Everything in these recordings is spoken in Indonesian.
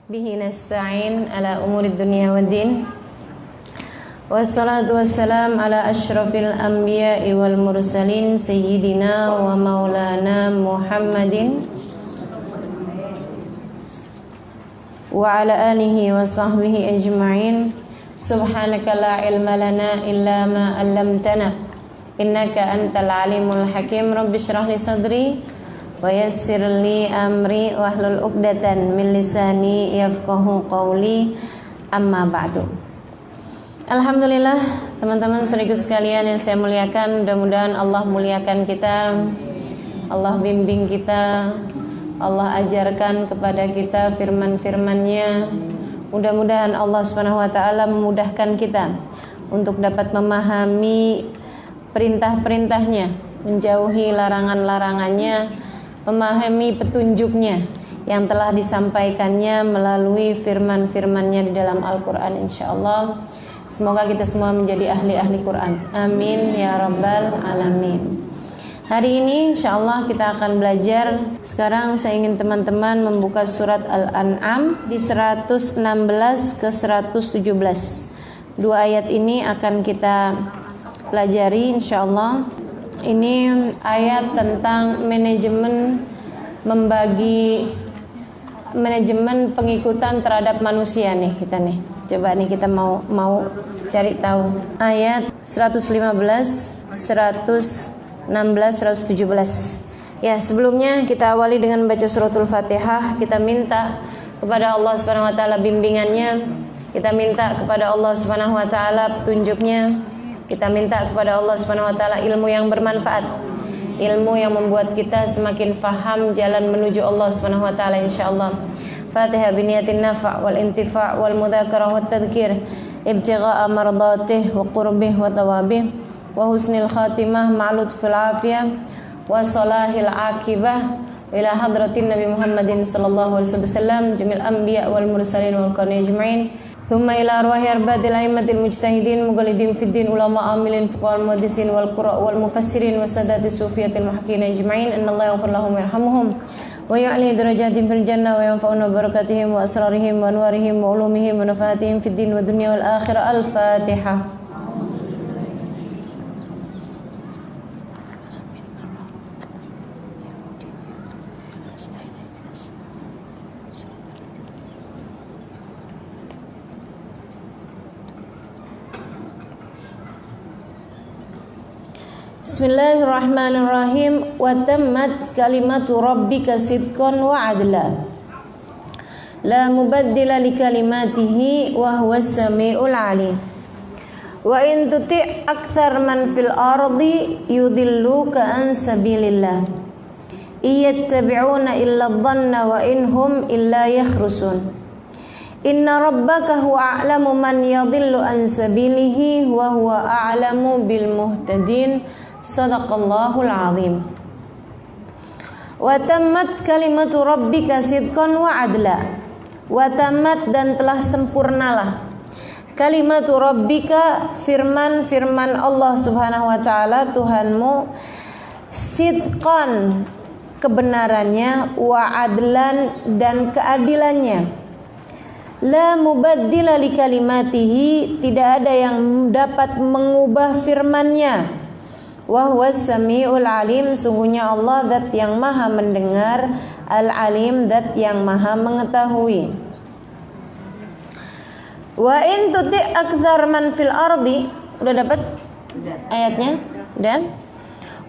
bihi nasta'in ala umurid dunya waddin. Wassalatu wassalam ala asyrafil anbiya'i wal mursalin sayyidina wa maulana Muhammadin wa ala alihi wa sahbihi ajma'in. Subhanaka la ilma lana illa ma 'allamtana innaka antal alimul hakim. Rabbi shrah li sadri wa yassir li amri wahlul 'uqdatan min lisani yafqahu qawli. Amma ba'du. Alhamdulillah, teman-teman saudaraku sekalian yang saya muliakan, mudah-mudahan Allah muliakan kita, Allah bimbing kita, Allah ajarkan kepada kita firman-firman-Nya. Mudah-mudahan Allah Subhanahu wa taala memudahkan kita untuk dapat memahami perintah-perintahnya, menjauhi larangan-larangannya, memahami petunjuknya yang telah disampaikannya melalui firman-firman-Nya di dalam Al-Quran, insyaallah. Semoga kita semua menjadi ahli-ahli Quran. Amin ya rabbal alamin. Hari ini insyaallah kita akan belajar. Sekarang saya ingin teman-teman membuka surat Al-An'am di 116 ke 117. Dua ayat ini akan kita pelajari insyaallah. Ini ayat tentang manajemen pengikutan terhadap manusia nih kita nih. Coba nih kita mau cari tahu. Ayat 115, 116, 117. Ya, sebelumnya kita awali dengan baca suratul Fatihah. Kita minta kepada Allah Subhanahu wa taala bimbingannya. Kita minta kepada Allah Subhanahu wa taala petunjuknya. Kita minta kepada Allah Subhanahu wa taala ilmu yang bermanfaat, ilmu yang membuat kita semakin faham jalan menuju Allah Subhanahu wa taala insyaallah. Fatihah biniyatin nafa' wal intifa' wal mudzakarah wat tadhkir ibtigha'a mardatih wa qurbih wa thawabih wa husnil khatimah ma'lutfil afiyah wa salahil akibah ila hadratin Nabi Muhammadin sallallahu alaihi wasallam jumil anbiya wal mursalin wal qani ajma'in. Thumma ila arwahi arba'atil a'immatil mujtahidin mughalidin fid din ulama amilin fuqaha muhaddisin wal qurra wal mufassirin wa sadatis sufiyatil muhaqqiqin ajma'in. Innallaha yaghfir lahum wa yarhamuhum wa ya'li darajatin fil jannah wa yanfa'una barakatihim wa asrarihim wa anwarihim wa ulumihim wa nafaatihim fid din wa dunya wal akhirah. Al-Fatihah. Bismillahirrahmanirrahim. Wa tammat kalimatu rabbika sidqan wa adla la mubaddila li kalimatihi wa huwas samiul alim. Wa in tuti' aktsar man fil ardi yudilluka an sabilillah iyattabi'una illa dhanna wa inhum illa yakhrusun. Inna rabbaka huwa a'lamu man yadhillu an sabilihi wa huwa a'lamu bil muhtadin. Sadaqallahul azim. Wa tammat kalimatu rabbika sidqan wa adla. Wa tammat dan telah sempurnalah kalimatu rabbika firman Allah Subhanahu wa taala Tuhanmu, sidqan kebenarannya, wa adlan dan keadilannya. La mubaddila li kalimatihi, tidak ada yang dapat mengubah firman-Nya. Wa huwas samiul alim, sungguhnya Allah zat yang maha mendengar, al-alim zat yang maha mengetahui. Wa in tuti' aktsar man fil ardi, udah dapat ayatnya? Dan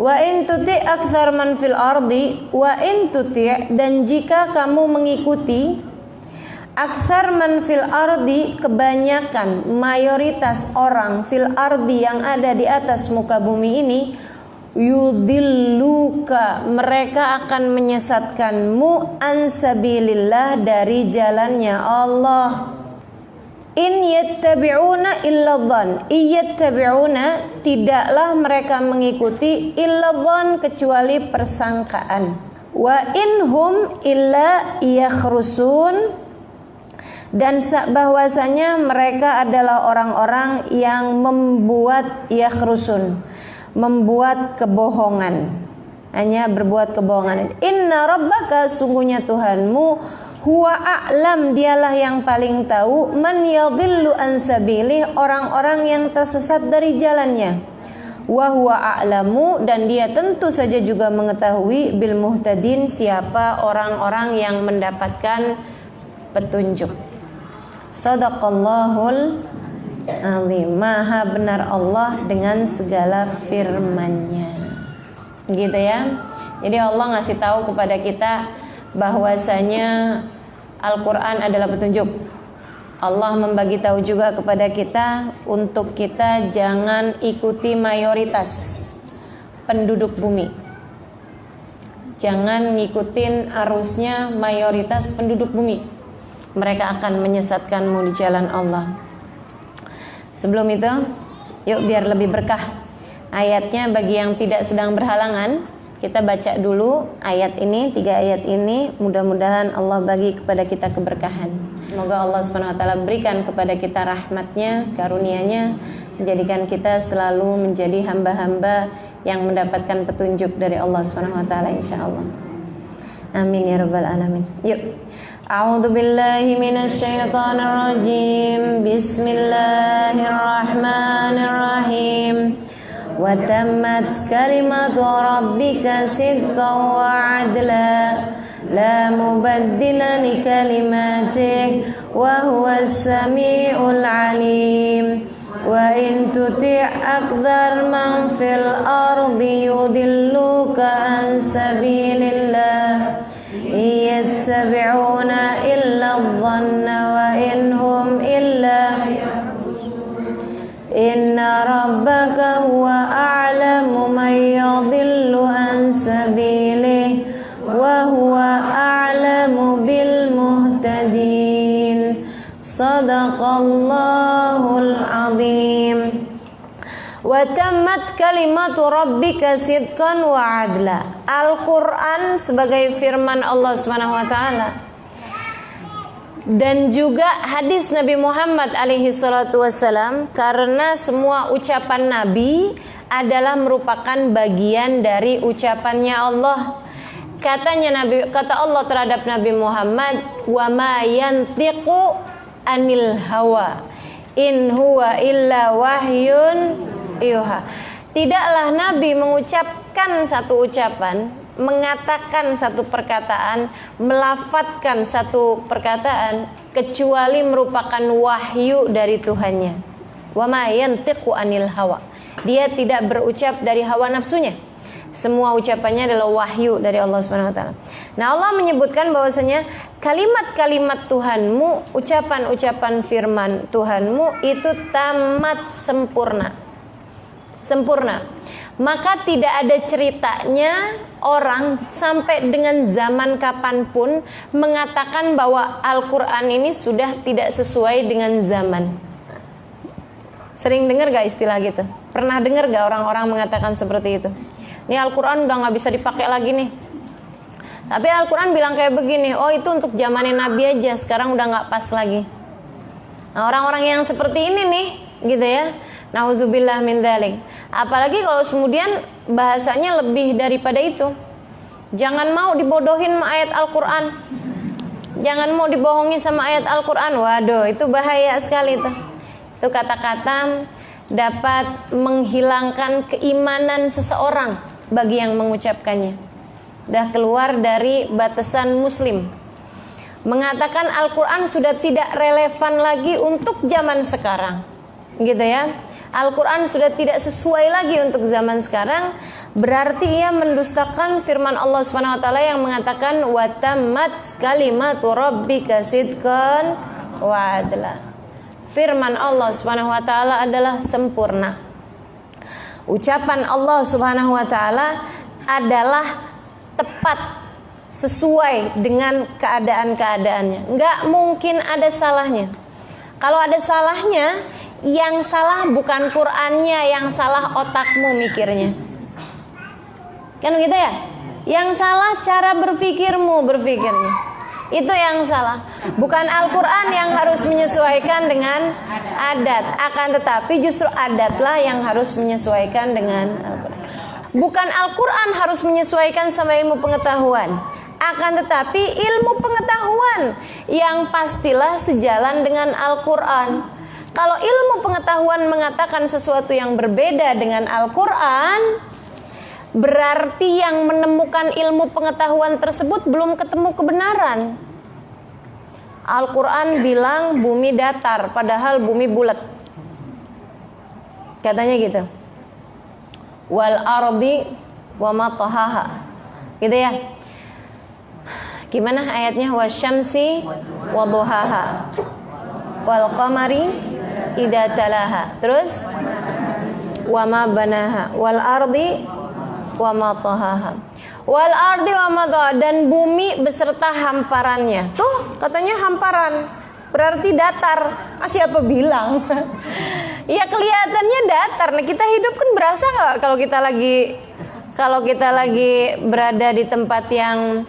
wa in tuti' aktsar man fil ardi, wa in tuti' dan jika kamu mengikuti aktsar man fil ardi, kebanyakan, mayoritas orang fil ardi yang ada di atas muka bumi ini, yudilluka, mereka akan menyesatkanmu, ansabilillah, dari jalannya Allah. In yattabi'una illa dhann, iyattabi'una, tidaklah mereka mengikuti, illa dhann, kecuali persangkaan. Wa inhum illa yakhrusun, dan bahwasanya mereka adalah orang-orang yang membuat yakhrusun, membuat kebohongan, hanya berbuat kebohongan. Inna rabbaka, sungguhnya Tuhanmu, Huwa a'lam, dialah yang paling tahu, man yadhillu an sabilih, orang-orang yang tersesat dari jalannya. Wa huwa a'lamu, dan dia tentu saja juga mengetahui, bil muhtadin, siapa orang-orang yang mendapatkan petunjuk. Shadaqallahul azim. Maha benar Allah dengan segala firman-Nya. Gitu ya. Jadi Allah ngasih tahu kepada kita bahwasanya Al-Quran adalah petunjuk. Allah membagi tahu juga kepada kita untuk kita jangan ikuti mayoritas penduduk bumi. Jangan ngikutin arusnya mayoritas penduduk bumi. Mereka akan menyesatkanmu di jalan Allah. Sebelum itu, yuk biar lebih berkah ayatnya bagi yang tidak sedang berhalangan, kita baca dulu ayat ini, 3 ayat ini. Mudah-mudahan Allah bagi kepada kita keberkahan. Semoga Allah SWT berikan kepada kita rahmatnya, karunia-Nya, menjadikan kita selalu menjadi hamba-hamba yang mendapatkan petunjuk dari Allah SWT, insyaAllah. Amin ya rabbal alamin. Yuk. A'udzu billahi minasyaitonir rajim. Bismillahirrahmanirrahim. Wa tammat kalimatu rabbika sidqan wa 'adla la mubaddila li kalimatihi wa huwas samiul 'alim. Wa in tuti' akthar man fil ardi yudilluka an sabilillah yattabi'una illa adh-dhanna wa inhum illa inna rabbaka huwa a'lamu man yadhillu an sabilihi wa huwa a'lamu bil muhtadin. Sadaqallahul azim. Wa tammat kalimatu rabbika sidqan wa adla. Al-Quran sebagai firman Allah SWT dan juga hadis Nabi Muhammad alaihi salatu wassalam, karena semua ucapan Nabi adalah merupakan bagian dari ucapannya Allah. Kata Allah terhadap Nabi Muhammad, wa ma yantiqu anil hawa in huwa illa wahyun yuha. Tidaklah Nabi mengucapkan satu ucapan, mengatakan satu perkataan, melafadzkan satu perkataan, kecuali merupakan wahyu dari Tuhannya. Wa ma yantiqu anil hawa. Dia tidak berucap dari hawa nafsunya. Semua ucapannya adalah wahyu dari Allah SWT. Nah, Allah menyebutkan bahwasanya kalimat-kalimat Tuhanmu, ucapan-ucapan firman Tuhanmu itu tamat sempurna. Maka tidak ada ceritanya orang sampai dengan zaman kapanpun mengatakan bahwa Al-Quran ini sudah tidak sesuai dengan zaman. Sering dengar gak istilah gitu? Pernah dengar gak orang-orang mengatakan seperti itu? Ini Al-Quran udah gak bisa dipakai lagi nih. Tapi Al-Quran bilang kayak begini, oh itu untuk zamannya Nabi aja, sekarang udah gak pas lagi. Nah, orang-orang yang seperti ini nih, gitu ya, nauzubillah min dzalik. Apalagi kalau kemudian bahasanya lebih daripada itu. Jangan mau dibodohin sama ayat Al-Quran. Jangan mau dibohongi sama ayat Al-Quran. Waduh, itu bahaya sekali tuh. Itu kata-kata dapat menghilangkan keimanan seseorang bagi yang mengucapkannya. Dah keluar dari batasan muslim. Mengatakan Al-Quran sudah tidak relevan lagi untuk zaman sekarang. Gitu ya. Al-Quran sudah tidak sesuai lagi untuk zaman sekarang, berarti ia mendustakan firman Allah SWT yang mengatakan wa tammat kalimatu rabbika sidqan wa adla. Firman Allah SWT adalah sempurna. Ucapan Allah SWT adalah tepat, sesuai dengan keadaan-keadaannya. Nggak mungkin ada salahnya. Kalau ada salahnya, yang salah bukan Qur'annya, yang salah otakmu mikirnya. Kan gitu ya? Yang salah cara berpikirnya. Itu yang salah. Bukan Al-Quran yang harus menyesuaikan dengan adat. Akan tetapi justru adatlah yang harus menyesuaikan dengan Al-Quran. Bukan Al-Quran harus menyesuaikan sama ilmu pengetahuan. Akan tetapi ilmu pengetahuan yang pastilah sejalan dengan Al-Quran. Kalau ilmu pengetahuan mengatakan sesuatu yang berbeda dengan Al-Quran, berarti yang menemukan ilmu pengetahuan tersebut belum ketemu kebenaran. Al-Quran bilang bumi datar, padahal bumi bulat. Katanya gitu. Wal ardi wa ma tahaha. Gitu ya. Gimana ayatnya? Wasyamsi wa duhaha wal qamari idza talaha. Terus wa ma banaha wal ardi wa ma tahaha. Wal ardi wa ma tahaha, dan bumi beserta hamparannya. Tuh, katanya hamparan. Berarti datar. Siapa bilang? Ya kelihatannya datar. Nah, kita hidup kan berasa enggak kalau kita lagi berada di tempat yang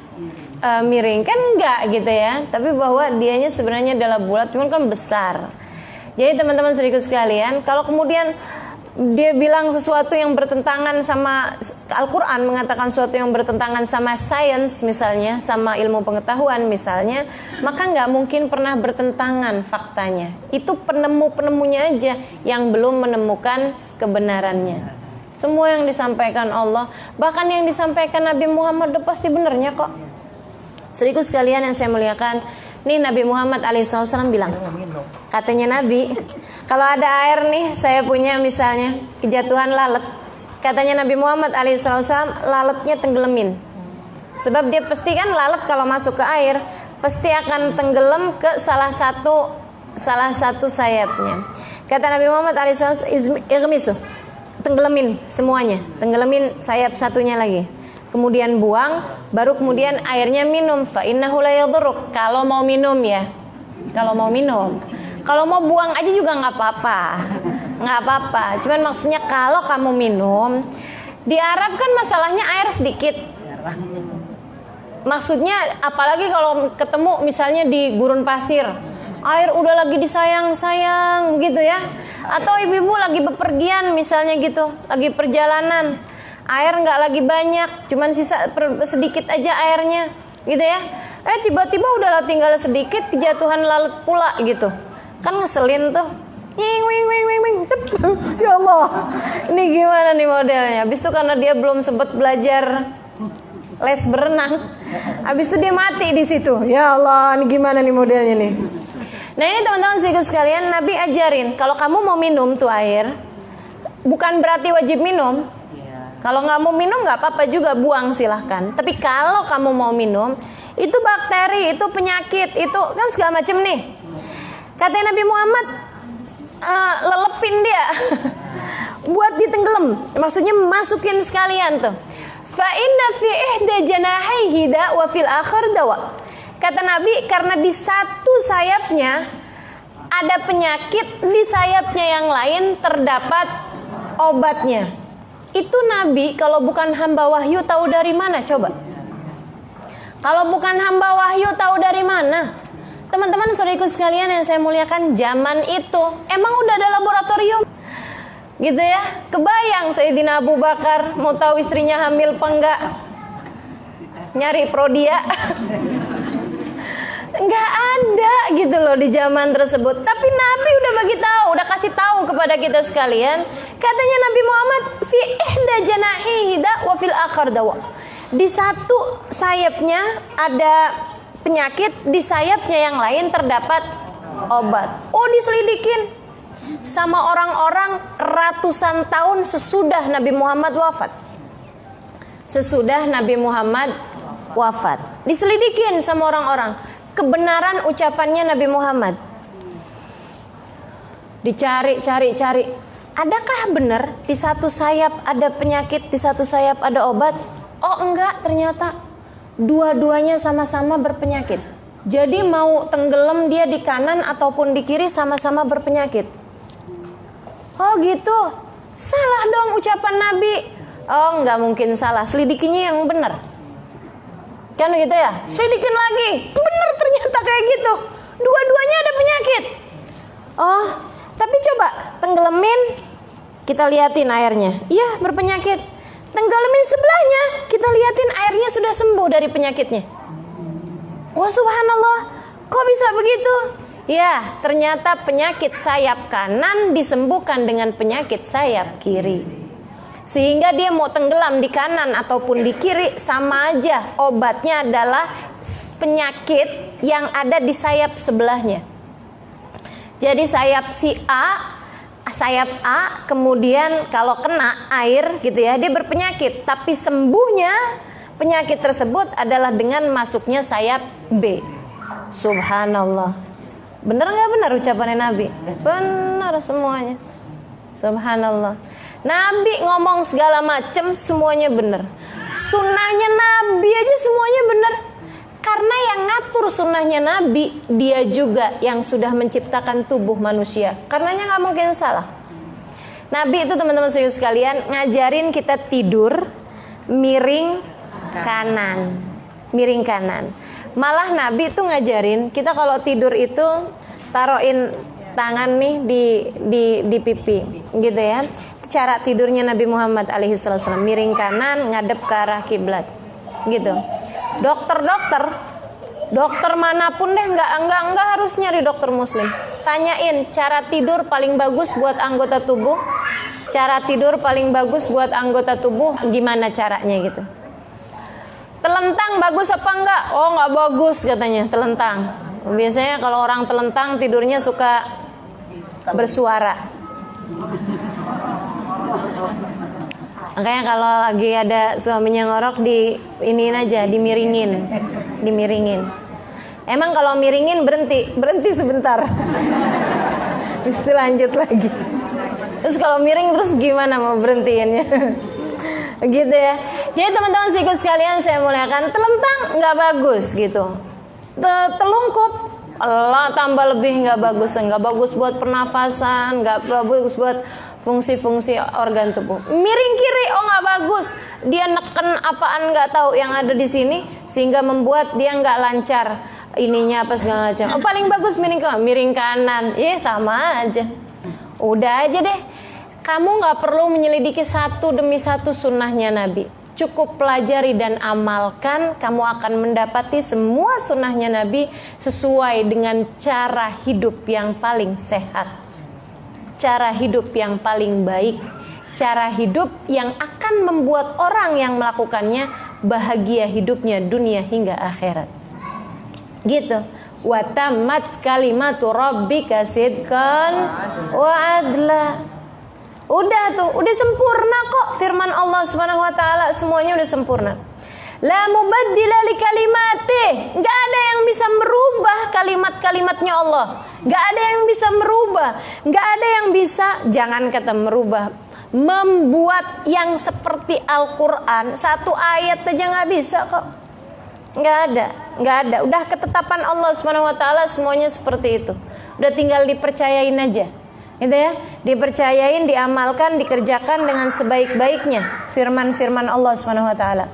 miring? Kan enggak gitu ya. Tapi bahwa dianya sebenarnya adalah bulat, cuman kan besar. Jadi teman-teman saudaraku sekalian, kalau kemudian dia bilang sesuatu yang bertentangan sama Al-Quran, mengatakan sesuatu yang bertentangan sama sains misalnya, sama ilmu pengetahuan misalnya, maka nggak mungkin pernah bertentangan faktanya. Itu penemu-penemunya aja yang belum menemukan kebenarannya. Semua yang disampaikan Allah, bahkan yang disampaikan Nabi Muhammad udah pasti benernya kok. Saudaraku sekalian yang saya muliakan, nih Nabi Muhammad alaihissalam bilang, katanya Nabi, kalau ada air nih, saya punya misalnya kejatuhan lalat, katanya Nabi Muhammad alaihissalam, lalatnya tenggelamin. Sebab dia pasti kan lalat kalau masuk ke air pasti akan tenggelam ke salah satu sayapnya. Kata Nabi Muhammad alaihissalam, igmisu, tenggelamin semuanya, tenggelamin sayap satunya lagi. Kemudian buang, baru kemudian airnya minum. Fa innahu la yadurruk. Kalau mau minum ya. Kalau mau minum. Kalau mau buang aja juga nggak apa-apa. Nggak apa-apa. Cuman maksudnya kalau kamu minum, di Arab kan masalahnya air sedikit. Maksudnya apalagi kalau ketemu misalnya di gurun pasir, air udah lagi disayang-sayang gitu ya. Atau ibu-ibu lagi bepergian misalnya gitu, lagi perjalanan, air nggak lagi banyak, cuman sisa sedikit aja airnya, gitu ya. Tiba-tiba udah tinggal sedikit, kejatuhan lalat pula gitu, kan ngeselin tuh. Ya Allah, ini gimana nih modelnya? Habis itu karena dia belum sempat belajar les berenang, habis itu dia mati di situ. Ya Allah, ini gimana nih modelnya nih? Nah ini teman-teman sekalian, Nabi ajarin kalau kamu mau minum tuh air, bukan berarti wajib minum. Kalau nggak mau minum nggak apa-apa juga, buang silahkan. Tapi kalau kamu mau minum, itu bakteri, itu penyakit, itu kan segala macam nih. Kata Nabi Muhammad, lelepin dia, buat ditenggelam. Maksudnya masukin sekalian tuh. Fa inna fi ihda janahaihi da wa fil akhir dawa. Kata Nabi, karena di satu sayapnya ada penyakit, di sayapnya yang lain terdapat obatnya. Itu Nabi kalau bukan hamba wahyu tahu dari mana coba? Kalau bukan hamba wahyu tahu dari mana? Teman-teman saudaraku sekalian yang saya muliakan, zaman itu emang udah ada laboratorium gitu ya. Kebayang Sayyidina Abu Bakar mau tahu istrinya hamil apa enggak, nyari prodia. Nggak ada gitu loh di zaman tersebut. Tapi Nabi udah bagi tahu, udah kasih tahu kepada kita sekalian. Katanya Nabi Muhammad, fi ihda janahihi da wa fil akhar dawa. Di satu sayapnya ada penyakit, di sayapnya yang lain terdapat obat. Oh, diselidikin sama orang-orang ratusan tahun sesudah Nabi Muhammad wafat. Sesudah Nabi Muhammad wafat, diselidikin sama orang-orang kebenaran ucapannya Nabi Muhammad. Dicari. Adakah benar di satu sayap ada penyakit, di satu sayap ada obat? Oh enggak, ternyata dua-duanya sama-sama berpenyakit. Jadi mau tenggelam dia di kanan ataupun di kiri sama-sama berpenyakit. Oh gitu, salah dong ucapan Nabi. Oh enggak mungkin salah, selidikinya yang benar. Kan gitu ya, selidikin lagi, bener ternyata kayak gitu, dua-duanya ada penyakit. Oh, tapi coba tenggelamin, kita liatin airnya, iya berpenyakit. Tenggelamin sebelahnya, kita liatin airnya sudah sembuh dari penyakitnya. Wah subhanallah, kok bisa begitu? Ya, ternyata penyakit sayap kanan disembuhkan dengan penyakit sayap kiri. Sehingga dia mau tenggelam di kanan ataupun di kiri sama aja. Obatnya adalah penyakit yang ada di sayap sebelahnya. Jadi sayap A, kemudian kalau kena air gitu ya, dia berpenyakit. Tapi sembuhnya penyakit tersebut adalah dengan masuknya sayap B. Subhanallah. Benar nggak benar ucapannya Nabi? Benar semuanya. Subhanallah. Nabi ngomong segala macam semuanya benar. Sunnahnya Nabi aja semuanya benar. Karena yang ngatur sunnahnya Nabi, dia juga yang sudah menciptakan tubuh manusia. Karenanya nggak mungkin salah. Nabi itu teman-teman sekalian ngajarin kita tidur miring kanan. Miring kanan. Malah Nabi itu ngajarin kita kalau tidur itu taruhin tangan nih di pipi gitu ya. Cara tidurnya Nabi Muhammad alaihissalam, miring kanan ngadep ke arah kiblat gitu. Dokter manapun deh enggak harus nyari dokter muslim. Tanyain cara tidur paling bagus buat anggota tubuh. Cara tidur paling bagus buat anggota tubuh gimana caranya gitu. Telentang bagus apa enggak? Oh enggak bagus katanya telentang. Biasanya kalau orang telentang tidurnya suka bersuara. Makanya kalau lagi ada suaminya ngorok iniin aja, dimiringin. Emang kalau miringin berhenti sebentar. Terus lanjut lagi. Terus kalau miring terus gimana mau berhentiinnya? Gitu ya. Jadi teman-teman sekalian saya muliakan, telentang nggak bagus gitu. Telungkup Allah tambah lebih nggak bagus buat pernafasan, nggak bagus buat fungsi-fungsi organ tubuh. Miring kiri nggak bagus, dia neken apaan nggak tahu yang ada di sini sehingga membuat dia nggak lancar ininya apa segala macam. Paling bagus miring kanan, sama aja. Udah aja deh. Kamu gak perlu menyelidiki satu demi satu sunnahnya Nabi. Cukup pelajari dan amalkan, kamu akan mendapati semua sunnahnya Nabi sesuai dengan cara hidup yang paling sehat. Cara hidup yang paling baik. Cara hidup yang akan membuat orang yang melakukannya bahagia hidupnya dunia hingga akhirat. Gitu. Wa tammat kalimatu rabbika sidqan wa adla. Udah sempurna kok firman Allah Subhanahu wa taala, semuanya udah sempurna. La mubaddila li kalimatih. Enggak ada yang bisa merubah kalimat-kalimatnya Allah. Enggak ada yang bisa merubah. Enggak ada yang bisa, jangan kata merubah, membuat yang seperti Al-Qur'an. Satu ayat aja enggak bisa kok. Enggak ada. Udah ketetapan Allah Subhanahu wa taala semuanya seperti itu. Udah tinggal dipercayain aja. Gitu ya, dipercayain, diamalkan, dikerjakan dengan sebaik-baiknya firman-firman Allah Subhanahu wa taala.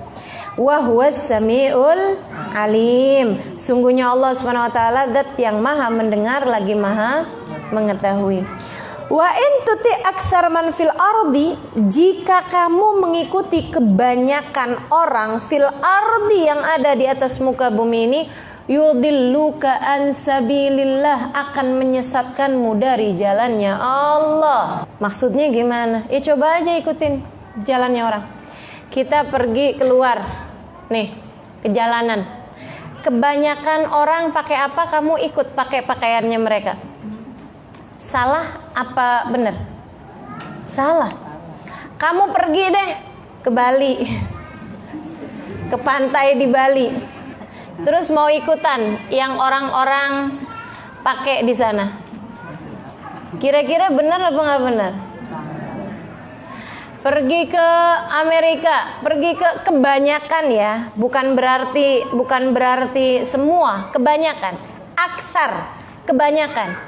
Wa huwas samiul alim. Sungguhnya Allah Subhanahu wa taala zat yang Maha mendengar lagi Maha mengetahui. Wa in tuti aktsar man fil ardi, jika kamu mengikuti kebanyakan orang fil ardi yang ada di atas muka bumi ini, yudilluka an sabilillah, akan menyesatkanmu dari jalannya Allah. Maksudnya gimana? Coba aja ikutin jalannya orang. Kita pergi keluar nih ke jalanan. Kebanyakan orang pakai apa, kamu ikut pakai pakaiannya mereka. Salah apa benar? Salah. Kamu pergi deh ke Bali, ke pantai di Bali. Terus mau ikutan yang orang-orang pakai di sana. Kira-kira benar apa nggak benar? Pergi ke Amerika, pergi ke kebanyakan ya, bukan berarti semua, kebanyakan, aksar, kebanyakan.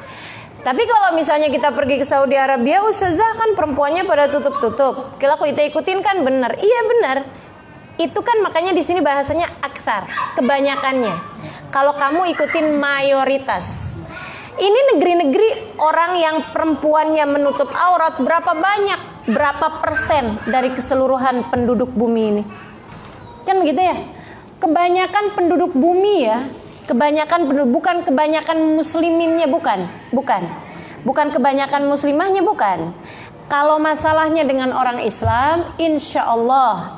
Tapi kalau misalnya kita pergi ke Saudi Arabia, ustazah kan perempuannya pada tutup-tutup. Kalau kita ikutin kan benar, iya benar. Itu kan makanya di sini bahasanya aksar, kebanyakannya. Kalau kamu ikutin mayoritas. Ini negeri-negeri orang yang perempuannya menutup aurat berapa banyak, berapa persen dari keseluruhan penduduk bumi ini? Kan begitu ya? Kebanyakan penduduk bumi ya, bukan kebanyakan musliminnya, bukan kebanyakan muslimahnya, bukan. Kalau masalahnya dengan orang Islam, insya Allah,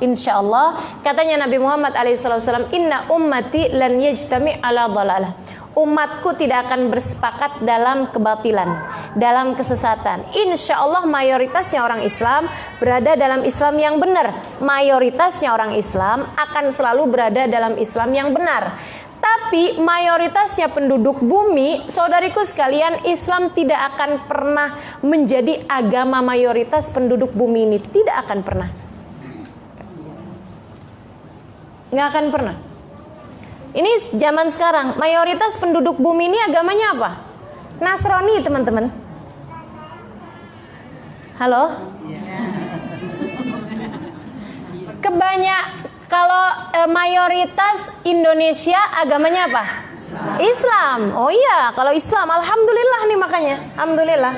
katanya Nabi Muhammad alaihissalam, inna ummati lan yajtami ala dhalalah. Umatku tidak akan bersepakat dalam kebatilan, dalam kesesatan. Insya Allah mayoritasnya orang Islam berada dalam Islam yang benar. Mayoritasnya orang Islam akan selalu berada dalam Islam yang benar. Tapi mayoritasnya penduduk bumi, saudariku sekalian, Islam tidak akan pernah menjadi agama mayoritas penduduk bumi ini. Tidak akan pernah. Nggak akan pernah. Ini zaman sekarang, mayoritas penduduk bumi ini agamanya apa? Nasrani, teman-teman. Halo? Kalau mayoritas Indonesia agamanya apa? Islam. Oh iya, kalau Islam, alhamdulillah nih, makanya alhamdulillah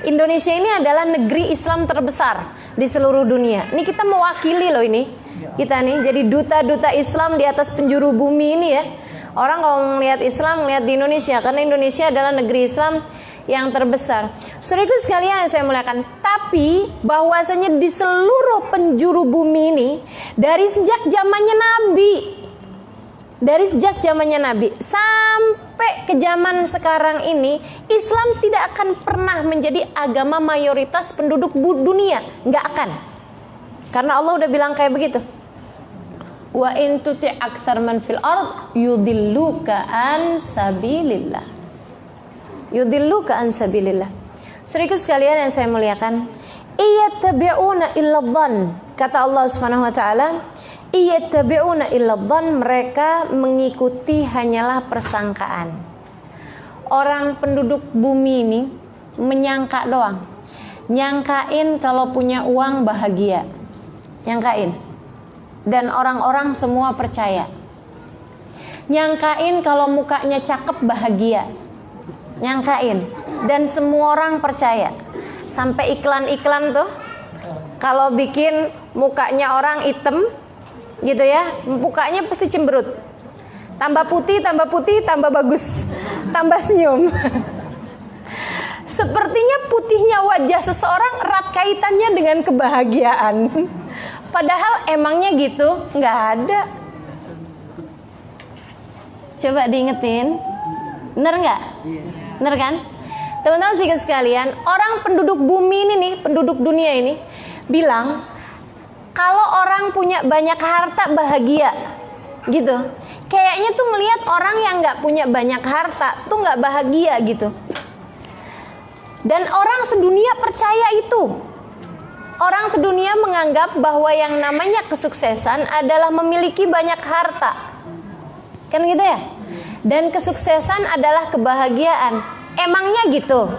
Indonesia ini adalah negeri Islam terbesar di seluruh dunia. Ini kita mewakili loh ini. Kita nih jadi duta-duta Islam di atas penjuru bumi ini ya. Orang kalau melihat Islam, melihat di Indonesia, karena Indonesia adalah negeri Islam yang terbesar. Saudaraku sekalian yang saya muliakan, tapi bahwasanya di seluruh penjuru bumi ini, dari sejak zamannya Nabi sampai ke zaman sekarang ini, Islam tidak akan pernah menjadi agama mayoritas penduduk dunia, nggak akan. Karena Allah udah bilang kayak begitu. Wa in tuti aktsar man fil ard yudilluka an sabilillah. Yudilluka an sabilillah. Saudaraku sekalian yang saya muliakan, iyattabi'una illa dhann. Kata Allah Subhanahu wa taala, iyattabi'una illa dhann, mereka mengikuti hanyalah persangkaan. Orang penduduk bumi ini menyangka doang. Nyangkain kalau punya uang bahagia. Nyangkain. Dan orang-orang semua percaya. Nyangkain kalau mukanya cakep bahagia. Nyangkain. Dan semua orang percaya. Sampai iklan-iklan tuh, kalau bikin mukanya orang hitam gitu ya, mukanya pasti cemberut. Tambah putih, tambah bagus, tambah senyum. Sepertinya putihnya wajah seseorang erat kaitannya dengan kebahagiaan. Padahal emangnya gitu? Nggak ada. Coba diingetin. Bener nggak? Bener kan? Teman-teman sekalian, orang penduduk bumi ini nih, penduduk dunia ini bilang kalau orang punya banyak harta bahagia, gitu. Kayaknya tuh ngelihat orang yang nggak punya banyak harta tuh nggak bahagia gitu. Dan orang sedunia percaya itu. Orang sedunia menganggap bahwa yang namanya kesuksesan adalah memiliki banyak harta. Kan gitu ya? Dan kesuksesan adalah kebahagiaan. Emangnya gitu?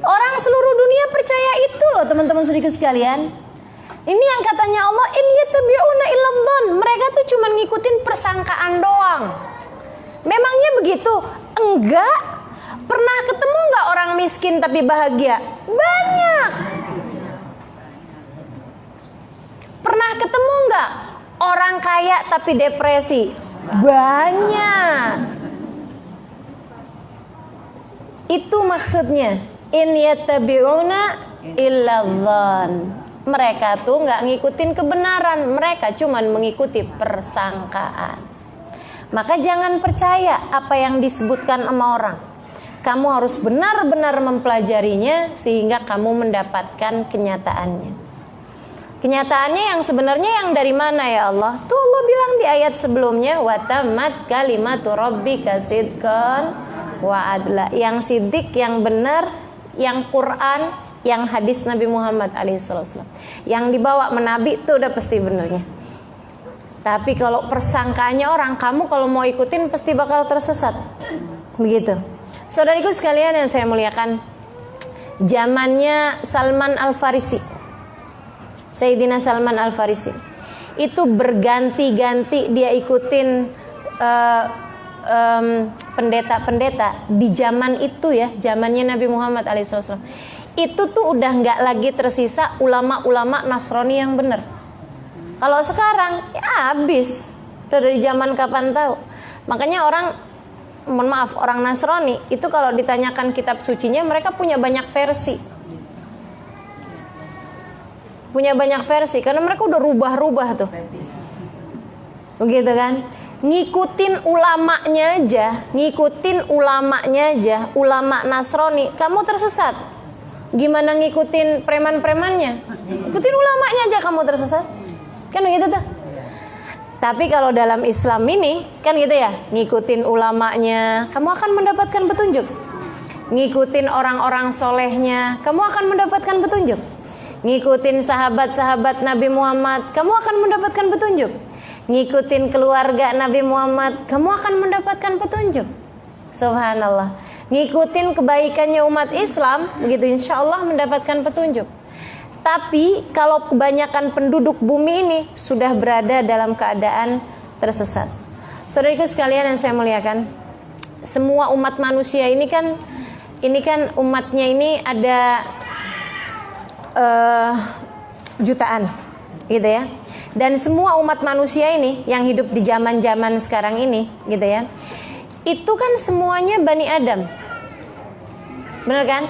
Orang seluruh dunia percaya itu loh teman-teman saudaraku sekalian. Ini yang katanya Allah, in yattabi'una illa dhann. Mereka tuh cuma ngikutin persangkaan doang. Memangnya begitu? Enggak. Pernah ketemu enggak orang miskin tapi bahagia? Banyak. Pernah ketemu enggak orang kaya tapi depresi? Banyak. Itu maksudnya, in yattabi'una illa dhann. Mereka tuh nggak ngikutin kebenaran, mereka cuman mengikuti persangkaan. Maka jangan percaya apa yang disebutkan sama orang. Kamu harus benar-benar mempelajarinya sehingga kamu mendapatkan kenyataannya. Kenyataannya yang sebenarnya yang dari mana ya Allah? Tuh Allah bilang di ayat sebelumnya, wa tammat kalimatu rabbika sidqan wa adla. Yang sidik, yang benar, yang Quran, yang hadis Nabi Muhammad alaihissalam, yang dibawa menabi itu udah pasti benernya. Tapi kalau persangkaannya orang, kamu kalau mau ikutin pasti bakal tersesat. Begitu. Saudariku sekalian yang saya muliakan, zamannya Salman Al-Farisi, Sayyidina Salman Al-Farisi, itu berganti-ganti dia ikutin pendeta-pendeta di zaman itu ya, zamannya Nabi Muhammad alaihissalam. Itu tuh udah nggak lagi tersisa ulama-ulama Nasrani yang benar. Kalau sekarang ya habis. Udah dari zaman kapan tahu. Makanya mohon maaf, orang Nasrani itu kalau ditanyakan kitab sucinya, mereka punya banyak versi. Punya banyak versi karena mereka udah rubah-rubah tuh. Begitu kan? Ngikutin ulamanya aja, ulama Nasrani, kamu tersesat. Gimana ngikutin preman-premannya? Ikutin ulamanya aja kamu tersesat. Kan begitu tuh. Tapi kalau dalam Islam ini kan gitu ya, ngikutin ulamanya, kamu akan mendapatkan petunjuk. Ngikutin orang-orang solehnya, kamu akan mendapatkan petunjuk. Ngikutin sahabat-sahabat Nabi Muhammad, kamu akan mendapatkan petunjuk. Ngikutin keluarga Nabi Muhammad, kamu akan mendapatkan petunjuk. Subhanallah. Ngikutin kebaikannya umat Islam, begitu insya Allah mendapatkan petunjuk. Tapi kalau kebanyakan penduduk bumi ini sudah berada dalam keadaan tersesat. Saudariku sekalian yang saya muliakan, semua umat manusia ini kan umatnya ini ada jutaan, gitu ya. Dan semua umat manusia ini yang hidup di zaman-zaman sekarang ini, gitu ya, itu kan semuanya Bani Adam, benar kan?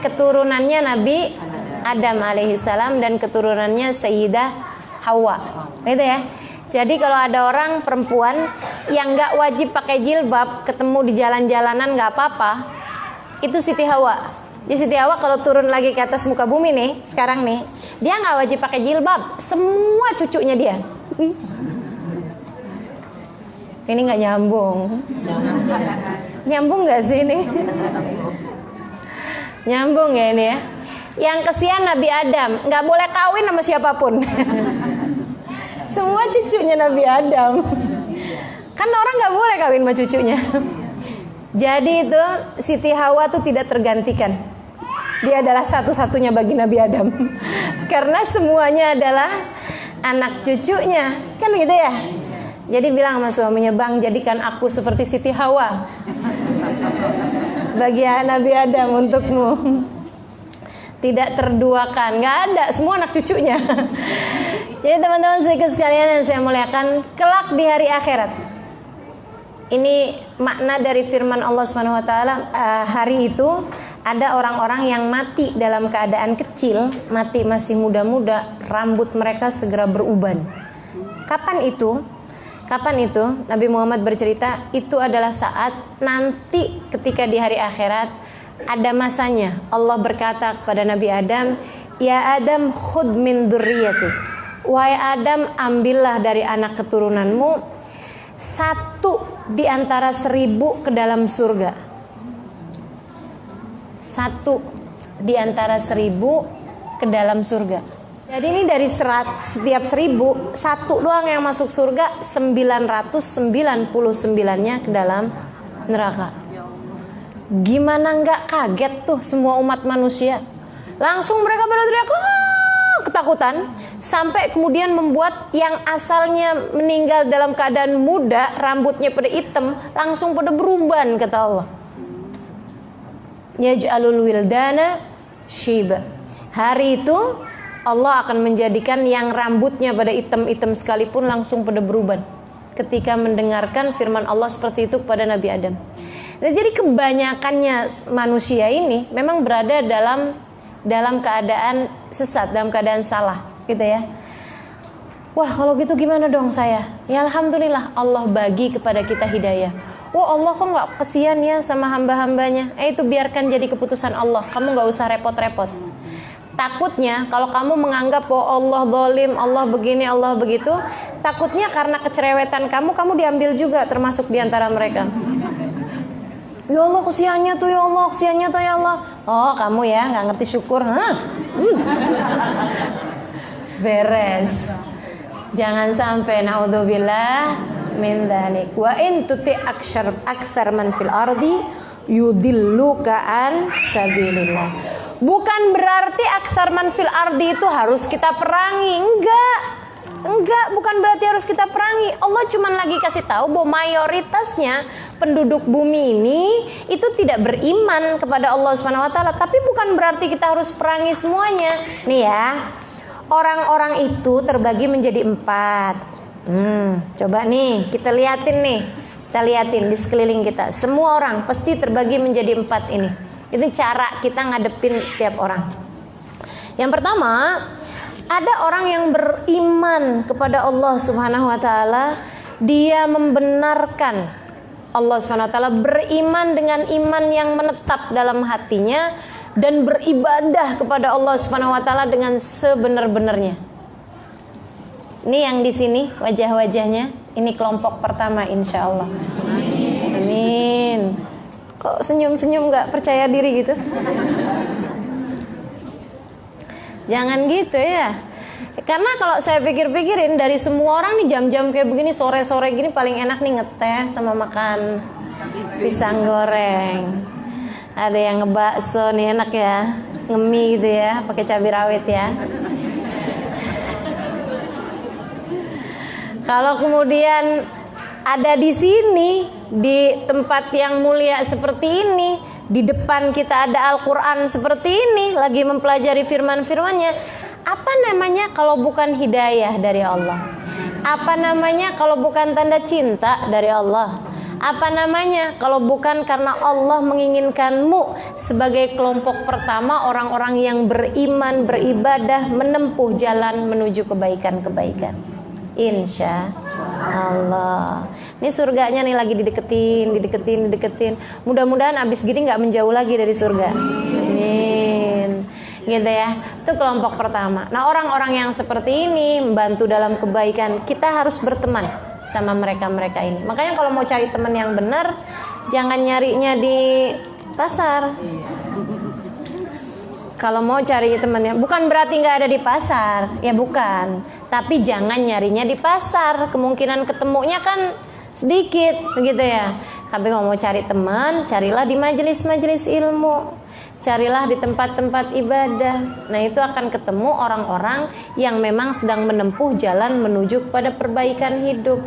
Keturunannya Nabi Adam alaihissalam dan keturunannya Sayyidah Hawa, gitu ya. Jadi kalau ada orang perempuan yang nggak wajib pakai jilbab, ketemu di jalan-jalanan nggak apa-apa, itu Siti Hawa. Di Siti Hawa kalau turun lagi ke atas muka bumi nih, sekarang nih, dia nggak wajib pakai jilbab, semua cucunya dia. Ini nggak nyambung. Nyambung nggak sih ini? Nyambung ya ini ya. Yang kesian Nabi Adam, nggak boleh kawin sama siapapun. Semua cucunya Nabi Adam. Kan orang nggak boleh kawin sama cucunya. Jadi itu Siti Hawa tuh tidak tergantikan. Dia adalah satu-satunya bagi Nabi Adam. Karena semuanya adalah anak cucunya. Kan gitu ya. Jadi bilang sama suaminya, "Bang, jadikan aku seperti Siti Hawa bagi Nabi Adam untukmu." Tidak terduakan, nggak ada, semua anak cucunya. Jadi teman-teman sekalian yang saya muliakan, kelak di hari akhirat, ini makna dari firman Allah Subhanahu Wa Taala. Hari itu ada orang-orang yang mati dalam keadaan kecil, mati masih muda-muda, rambut mereka segera beruban. Kapan itu? Nabi Muhammad bercerita, itu adalah saat nanti ketika di hari akhirat ada masanya. Allah berkata kepada Nabi Adam, "Ya Adam, khud min dzurriyyati." Wahai Adam, ambillah dari anak keturunanmu satu di antara 1000 ke dalam surga. Satu di antara 1000 ke dalam surga. Jadi ini dari setiap 1000, satu doang yang masuk surga, 999-nya ke dalam neraka. Gimana nggak kaget tuh semua umat manusia? Langsung mereka pada teriak ketakutan, sampai kemudian membuat yang asalnya meninggal dalam keadaan muda, rambutnya pada hitam, langsung pada beruban, kata Allah. Yaj'alul wildana syiba. Hari itu Allah akan menjadikan yang rambutnya pada hitam-hitam sekalipun langsung pada beruban ketika mendengarkan firman Allah seperti itu kepada Nabi Adam. Nah, jadi kebanyakannya manusia ini memang berada dalam keadaan sesat, dalam keadaan salah, gitu ya. Wah, kalau gitu gimana dong saya? Ya alhamdulillah Allah bagi kepada kita hidayah. Wah, Allah kok nggak kesian ya sama hamba-hambanya? Itu biarkan jadi keputusan Allah. Kamu nggak usah repot-repot. Takutnya kalau kamu menganggap bahwa Allah zalim, Allah begini, Allah begitu, takutnya karena kecerewetan kamu diambil juga termasuk di antara mereka. Ya Allah, kesiannya tuh ya Allah, kesiannya tuh ya Allah. Oh, kamu ya nggak ngerti syukur, beres. Jangan sampai naudzubillah min dzalik. Wa in tuti aktsar man fil ardi yudilluka an sabilillah. Bukan berarti aksar man fil ardi itu harus kita perangi, enggak, bukan berarti harus kita perangi. Allah cuma lagi kasih tahu bahwa mayoritasnya penduduk bumi ini itu tidak beriman kepada Allah Subhanahu Wa Taala. Tapi bukan berarti kita harus perangi semuanya. Nih ya, orang-orang itu terbagi menjadi 4. Coba nih kita liatin nih Kita liatin di sekeliling kita, semua orang pasti terbagi menjadi 4 ini. Itu cara kita ngadepin tiap orang. Yang pertama, ada orang yang beriman kepada Allah Subhanahu wa taala, dia membenarkan Allah Subhanahu wa taala, beriman dengan iman yang menetap dalam hatinya dan beribadah kepada Allah Subhanahu wa taala dengan sebenar-benarnya. Ini yang di sini wajah-wajahnya, ini kelompok pertama insyaallah. Amin. Kok senyum-senyum gak percaya diri gitu? Jangan gitu ya. Karena kalau saya pikir-pikirin, dari semua orang nih jam-jam kayak begini, sore-sore gini paling enak nih ngeteh sama makan pisang goreng. Ada yang ngebakso nih enak ya, ngemie gitu ya, pakai cabai rawit ya. Kalau kemudian ada di sini, di tempat yang mulia seperti ini, di depan kita ada Al-Quran seperti ini, lagi mempelajari firman-firmannya, apa namanya kalau bukan hidayah dari Allah? Apa namanya kalau bukan tanda cinta dari Allah? Apa namanya kalau bukan karena Allah menginginkanmu sebagai kelompok pertama orang-orang yang beriman, beribadah, menempuh jalan menuju kebaikan-kebaikan. Insya Allah. Ini surganya nih lagi dideketin. Mudah-mudahan abis gini nggak menjauh lagi dari surga. Amin. Gitu ya. Itu kelompok pertama. Nah, orang-orang yang seperti ini membantu dalam kebaikan, kita harus berteman sama mereka-mereka ini. Makanya kalau mau cari teman yang benar, jangan nyarinya di pasar. Kalau mau cari temannya, bukan berarti nggak ada di pasar, ya bukan. Tapi jangan nyarinya di pasar, kemungkinan ketemunya kan sedikit, begitu ya. Tapi kalau mau cari teman, carilah di majelis-majelis ilmu, carilah di tempat-tempat ibadah. Nah, itu akan ketemu orang-orang yang memang sedang menempuh jalan menuju kepada perbaikan hidup.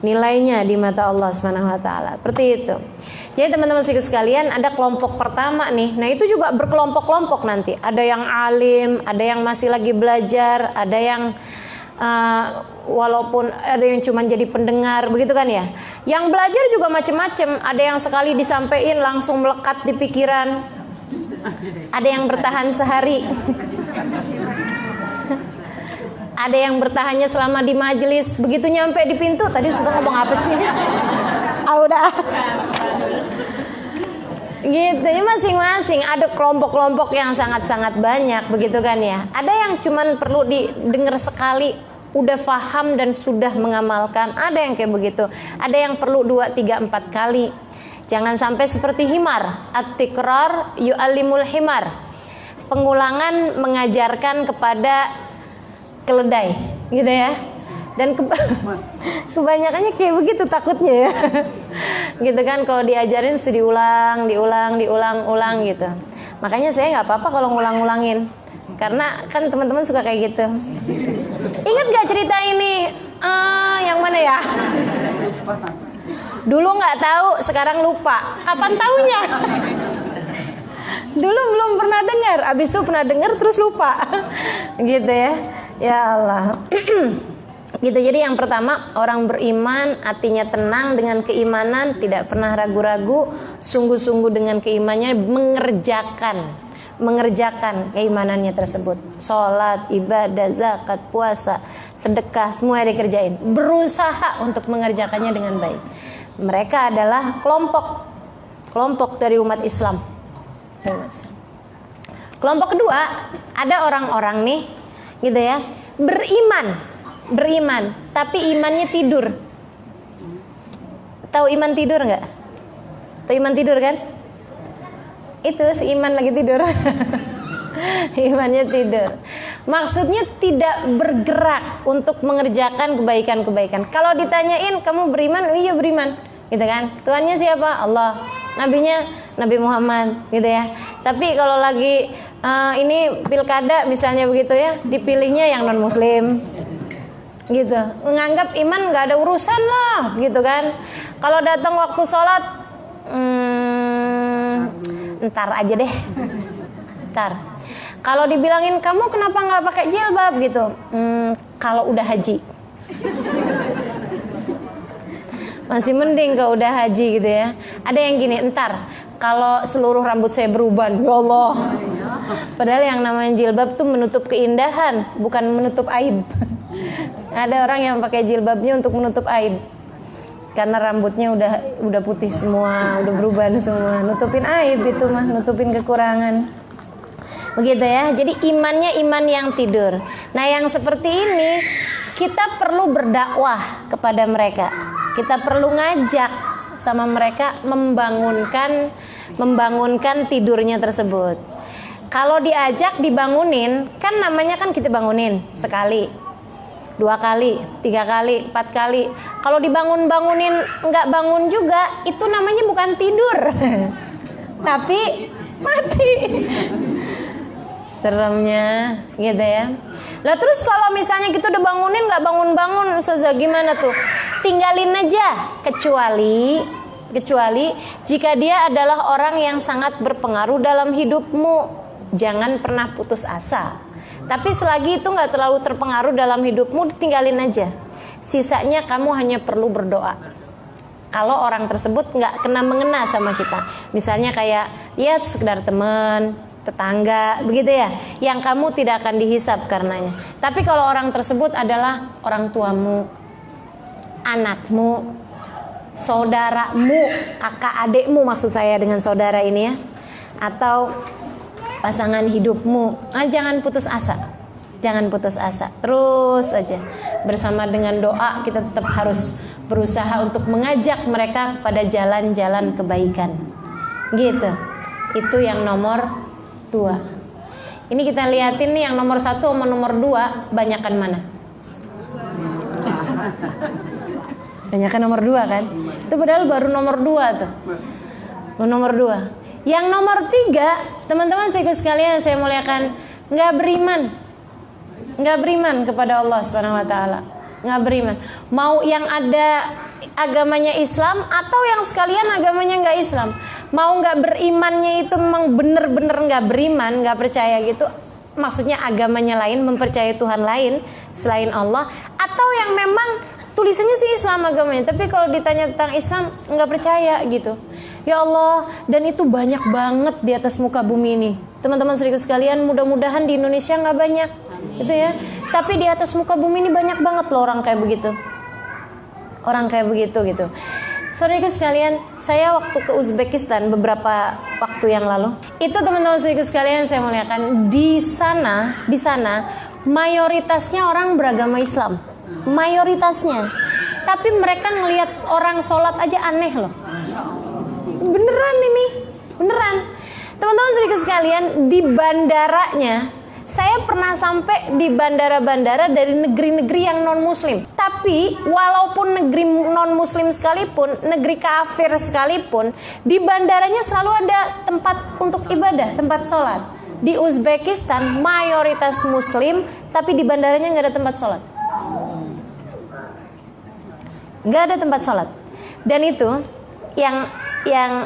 Nilainya di mata Allah Subhanahu wa taala. Seperti itu. Jadi teman-teman sekalian, ada kelompok pertama nih. Nah, itu juga berkelompok-kelompok nanti. Ada yang alim, ada yang masih lagi belajar, ada yang walaupun ada yang cuma jadi pendengar, begitu kan ya. Yang belajar juga macam-macam. Ada yang sekali disampaikan langsung melekat di pikiran. Ada yang bertahan sehari. Ada yang bertahannya selama di majelis. Begitu nyampe di pintu, tadi sudah ngomong apa sih? Udah. Gitu ya, masing-masing ada kelompok-kelompok yang sangat-sangat banyak, begitu kan ya. Ada yang cuman perlu didengar sekali, udah paham dan sudah mengamalkan. Ada yang kayak begitu. Ada yang perlu 2, 3, 4 kali. Jangan sampai seperti himar. At-tikrar yu'allimul himar. Pengulangan mengajarkan kepada keledai, gitu ya. Dan kebanyakannya kayak begitu takutnya ya. Gitu kan, kalau diajarin mesti diulang gitu. Makanya saya nggak apa-apa kalau ngulang-ngulangin, karena kan teman-teman suka kayak gitu. Ingat nggak cerita ini? Yang mana ya? Dulu nggak tahu, sekarang lupa. Kapan taunya? Dulu belum pernah dengar, abis itu pernah dengar terus lupa. Gitu ya. Ya Allah. Gitu. Jadi yang pertama, orang beriman hatinya tenang dengan keimanan, tidak pernah ragu-ragu, sungguh-sungguh dengan keimanannya mengerjakan keimanannya tersebut. Sholat, ibadah, zakat, puasa, sedekah, semua dikerjain. Berusaha untuk mengerjakannya dengan baik. Mereka adalah kelompok dari umat Islam. Kelompok kedua, ada orang-orang nih, gitu ya, beriman, tapi imannya tidur. Tahu iman tidur nggak? Tahu iman tidur kan? Itu si iman lagi tidur. Imannya tidur. Maksudnya tidak bergerak untuk mengerjakan kebaikan-kebaikan. Kalau ditanyain, kamu beriman? Oh iya beriman, gitu kan? Tuhannya siapa? Allah. Nabinya Nabi Muhammad, gitu ya. Tapi kalau lagi ini pilkada misalnya begitu ya, dipilihnya yang non muslim, gitu. Menganggap iman nggak ada urusan lah, gitu kan. Kalau datang waktu sholat, ntar aja deh, ntar. Kalau dibilangin kamu kenapa nggak pakai jilbab gitu, kalau udah haji. Masih mending kalau udah haji gitu ya. Ada yang gini, entar kalau seluruh rambut saya beruban, ya Allah. Padahal yang namanya jilbab tuh menutup keindahan, bukan menutup aib. Ada orang yang pakai jilbabnya untuk menutup aib. Karena rambutnya udah putih semua, udah beruban semua. Nutupin aib itu mah, nutupin kekurangan. Begitu ya. Jadi imannya iman yang tidur. Nah, yang seperti ini kita perlu berdakwah kepada mereka. Kita perlu ngajak sama mereka membangunkan tidurnya tersebut. Kalau diajak dibangunin, kan namanya kan kita bangunin sekali, 2 kali, 3 kali, 4 kali. Kalau dibangunin nggak bangun juga, itu namanya bukan tidur, tapi mati. Seremnya, gitu ya. Lah terus kalau misalnya kita udah bangunin nggak bangun-bangun, Ustazah gimana tuh? Tinggalin aja, kecuali jika dia adalah orang yang sangat berpengaruh dalam hidupmu. Jangan pernah putus asa. Tapi selagi itu nggak terlalu terpengaruh dalam hidupmu, tinggalin aja. Sisanya kamu hanya perlu berdoa. Kalau orang tersebut nggak kena mengena sama kita, misalnya kayak ya sekedar teman, tetangga, begitu ya, yang kamu tidak akan dihisab karenanya. Tapi kalau orang tersebut adalah orang tuamu, anakmu, saudaramu, kakak adikmu, maksud saya dengan saudara ini ya, atau pasangan hidupmu, jangan putus asa. Jangan putus asa, terus aja. Bersama dengan doa kita tetap harus berusaha untuk mengajak mereka pada jalan-jalan kebaikan. Gitu. Itu yang nomor 2. Ini kita liatin nih yang nomor 1 sama nomor 2, banyakan mana? Banyakan nomor 2 kan? Itu padahal baru nomor 2 tuh. Nomor 2. Yang nomor 3, teman-teman sekalian saya muliakan, nggak beriman kepada Allah Subhanahu Wa Taala, nggak beriman. Mau yang ada agamanya Islam atau yang sekalian agamanya nggak Islam, mau nggak berimannya itu memang bener-bener nggak beriman, nggak percaya gitu. Maksudnya agamanya lain, mempercayai Tuhan lain selain Allah, atau yang memang tulisannya sih Islam agamanya, tapi kalau ditanya tentang Islam nggak percaya gitu. Ya Allah, dan itu banyak banget di atas muka bumi ini. Teman-teman saudaraku sekalian, mudah-mudahan di Indonesia nggak banyak, gitu ya. Tapi di atas muka bumi ini banyak banget loh orang kayak begitu. Orang kayak begitu gitu. Saudaraku sekalian, saya waktu ke Uzbekistan beberapa waktu yang lalu, itu teman-teman saudaraku sekalian saya muliakan, di sana mayoritasnya orang beragama Islam. Mayoritasnya. Tapi mereka ngelihat orang sholat aja aneh loh. Beneran ini, beneran. Teman-teman saudaraku sekalian, di bandaranya, saya pernah sampai di bandara-bandara dari negeri-negeri yang non-muslim. Tapi walaupun negeri non-muslim sekalipun, negeri kafir sekalipun, di bandaranya selalu ada tempat untuk ibadah, tempat sholat. Di Uzbekistan mayoritas muslim, tapi di bandaranya nggak ada tempat sholat. Nggak ada tempat sholat. Dan itu yang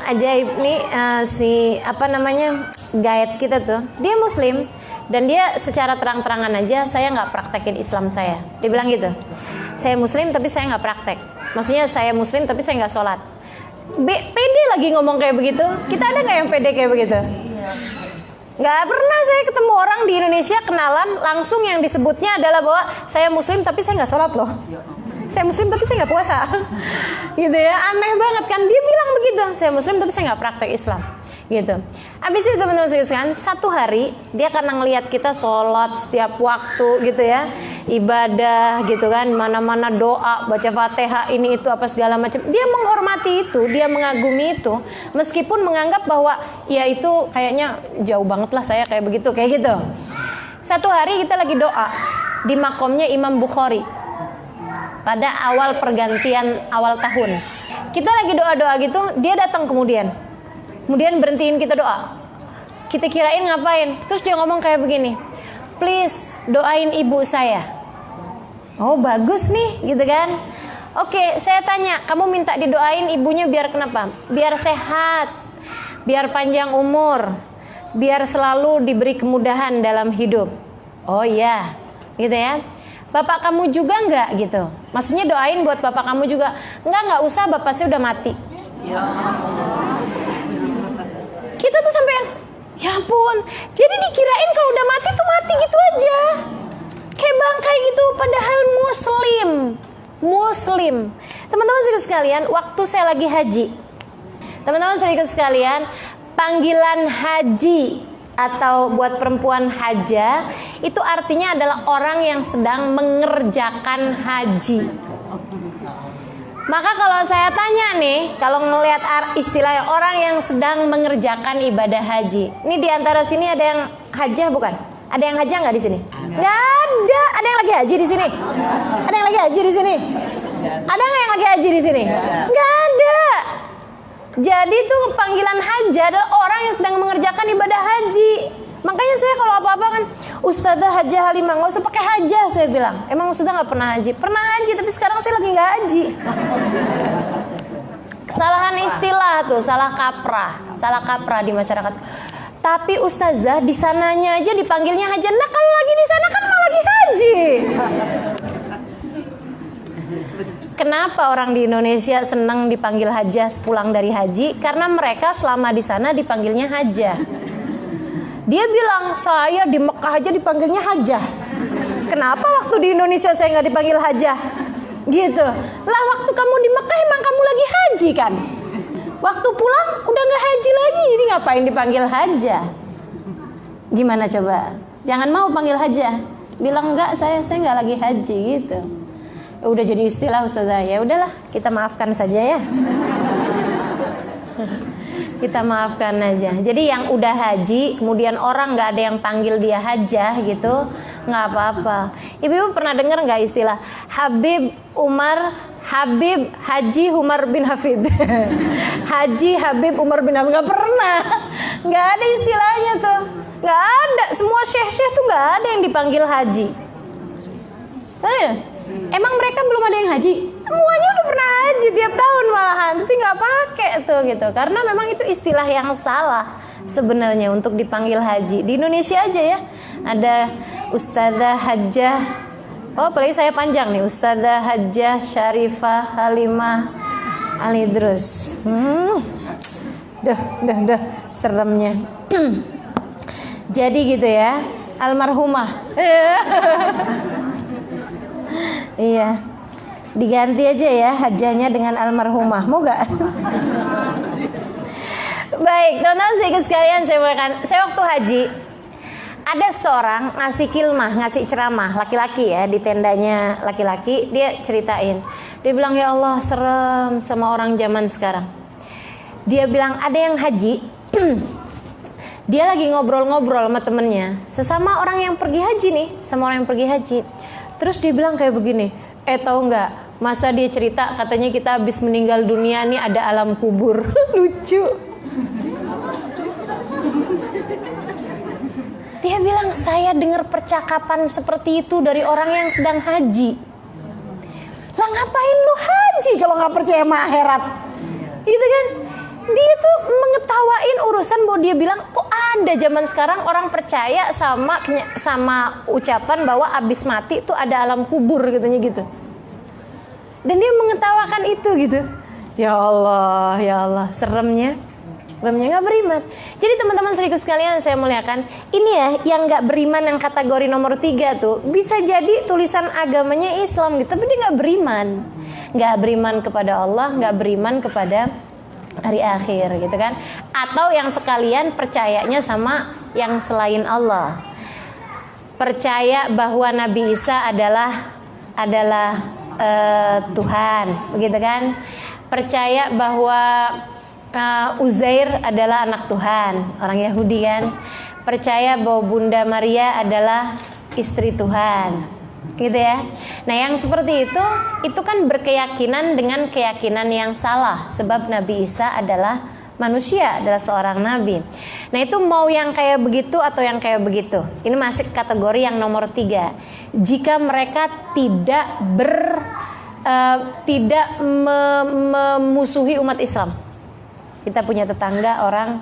ajaib nih, guide kita tuh, dia muslim. Dan dia secara terang-terangan aja, saya nggak praktekin Islam saya. Dia bilang gitu, saya muslim tapi saya nggak praktek. Maksudnya saya muslim tapi saya nggak sholat. Pede lagi ngomong kayak begitu. Kita ada nggak yang pede kayak begitu? Nggak pernah saya ketemu orang di Indonesia kenalan langsung yang disebutnya adalah bahwa saya muslim tapi saya nggak sholat loh. Saya muslim tapi saya nggak puasa. Gitu ya, aneh banget kan. Dia bilang begitu, saya muslim tapi saya nggak praktek Islam. Gitu. Habis itu teman-teman sekalian, satu hari dia karena ngelihat kita sholat setiap waktu gitu ya, ibadah gitu kan, mana-mana doa, baca Fatihah, ini itu apa segala macam. Dia menghormati itu, dia mengagumi itu, meskipun menganggap bahwa ya itu kayaknya jauh banget lah saya kayak begitu, kayak gitu. Satu hari kita lagi doa di makomnya Imam Bukhari pada awal pergantian awal tahun. Kita lagi doa-doa gitu, dia datang kemudian berhentiin kita doa. Kita kirain ngapain? Terus dia ngomong kayak begini, please doain ibu saya. Oh bagus nih gitu kan. Oke, saya tanya, kamu minta didoain ibunya biar kenapa? Biar sehat, biar panjang umur, biar selalu diberi kemudahan dalam hidup. Oh iya, gitu ya. bapak kamu juga nggak gitu? Maksudnya doain buat bapak kamu juga. Nggak usah, bapak saya udah mati. Kita tuh sampai ya ampun. Jadi dikirain kalau udah mati tuh mati gitu aja. Kayak bangkai gitu, padahal muslim. Teman-teman saudara sekalian, waktu saya lagi haji. Teman-teman saudara sekalian, panggilan haji atau buat perempuan haja itu artinya adalah orang yang sedang mengerjakan haji. Maka kalau saya tanya nih, kalau ngelihat istilah orang yang sedang mengerjakan ibadah haji, ini di antara sini ada yang hajah bukan? Ada yang hajah nggak di sini? Nggak ada. Ada yang lagi haji di sini? Ada yang lagi haji di sini? Ada nggak yang lagi haji di sini? Nggak ada. Jadi tuh panggilan haji adalah orang yang sedang mengerjakan ibadah haji. Makanya saya kalau apa-apa kan, Ustazah Hajah Halimah, nggak usah pakai hajah, saya bilang. Emang Ustazah nggak pernah haji? Pernah haji, tapi sekarang saya lagi nggak haji. Kesalahan istilah tuh, salah kaprah di masyarakat. Tapi Ustazah di sananya aja dipanggilnya hajah. Nah kalau lagi di sana kan malah lagi haji. Kenapa orang di Indonesia senang dipanggil hajah sepulang dari haji? Karena mereka selama di sana dipanggilnya hajah. Dia bilang, saya di Mekah aja dipanggilnya hajah. Kenapa waktu di Indonesia saya nggak dipanggil hajah? Gitu. Lah waktu kamu di Mekah emang kamu lagi haji kan? Waktu pulang udah nggak haji lagi, jadi ngapain dipanggil hajah? Gimana coba? Jangan mau panggil hajah. Bilang enggak, saya nggak lagi haji gitu. Udah jadi istilah Ustazah, ya udahlah kita maafkan saja ya. Kita maafkan aja. Jadi yang udah haji kemudian orang nggak ada yang panggil dia hajah gitu, nggak apa-apa. Ibu pernah dengar nggak istilah Habib Haji Umar bin Hafid? Haji Habib Umar bin Hafid? Nggak pernah. Nggak ada istilahnya tuh. Nggak ada. Semua syekh-syekh tuh nggak ada yang dipanggil haji. Emang mereka belum ada yang haji? Semuanya udah pernah haji tiap tahun malahan, tapi nggak pakai tuh gitu. Karena memang itu istilah yang salah sebenarnya untuk dipanggil haji. Di Indonesia aja ya ada Ustazah Hajah. Oh, apalagi saya panjang nih, Ustazah Hajah Syarifah Halimah Alidrus. Dah seremnya. Jadi gitu ya, almarhumah. Iya, diganti aja ya hajanya dengan almarhumah, mau gak? Baik, teman-teman sekalian, saya waktu haji ada seorang ngasih kilmah, ngasih ceramah, laki-laki ya, di tendanya laki-laki. Dia ceritain, dia bilang, ya Allah serem sama orang zaman sekarang. Dia bilang ada yang haji. Dia lagi ngobrol-ngobrol sama temennya, sesama orang yang pergi haji nih, sama orang yang pergi haji. Terus dia bilang kayak begini, tahu nggak? Masa dia cerita katanya kita habis meninggal dunia nih ada alam kubur. Lucu. Dia bilang saya dengar percakapan seperti itu dari orang yang sedang haji. Lah ngapain lu haji kalau nggak percaya sama akhirat? Gitu kan? Dia tuh mengetawain urusan bahwa dia bilang kok ada zaman sekarang orang percaya sama ucapan bahwa abis mati tuh ada alam kubur katanya gitu. Dan dia mengetawakan itu gitu. Ya Allah, seremnya nggak beriman. Jadi teman-teman saudara sekalian saya muliakan, ini ya yang nggak beriman yang kategori nomor 3 tuh bisa jadi tulisan agamanya Islam gitu, tapi dia nggak beriman kepada Allah, nggak beriman kepada hari akhir gitu kan, atau yang sekalian percayanya sama yang selain Allah, percaya bahwa Nabi Isa adalah Tuhan begitu kan, percaya bahwa Uzair adalah anak Tuhan, orang Yahudi kan, percaya bahwa Bunda Maria adalah istri Tuhan gitu ya. Nah yang seperti itu kan berkeyakinan dengan keyakinan yang salah, sebab Nabi Isa adalah manusia, adalah seorang nabi. Nah itu mau yang kayak begitu atau yang kayak begitu, ini masih kategori yang nomor 3. Jika mereka tidak memusuhi umat Islam. Kita punya tetangga orang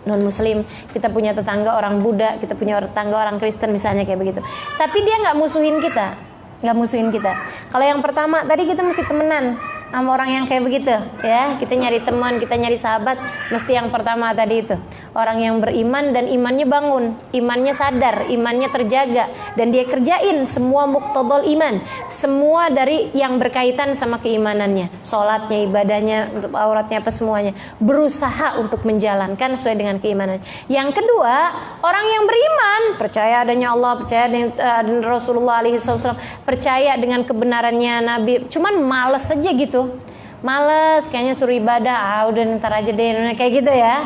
non muslim, kita punya tetangga orang Buddha, kita punya tetangga orang Kristen misalnya kayak begitu, tapi dia nggak musuhin kita, nggak musuhin kita. Kalau yang pertama tadi kita mesti temenan sama orang yang kayak begitu, ya. Kita nyari teman, kita nyari sahabat, mesti yang pertama tadi itu. Orang yang beriman dan imannya bangun, imannya sadar, imannya terjaga, dan dia kerjain semua muqtadal iman, semua dari yang berkaitan sama keimanannya, sholatnya, ibadahnya, auratnya, apa semuanya, berusaha untuk menjalankan sesuai dengan keimanannya. Yang kedua, orang yang beriman, percaya adanya Allah, percaya dengan Rasulullah SAW, percaya dengan kebenarannya Nabi, cuman males saja gitu. Males, kayaknya suruh ibadah, udah ntar aja deh, kayak gitu ya,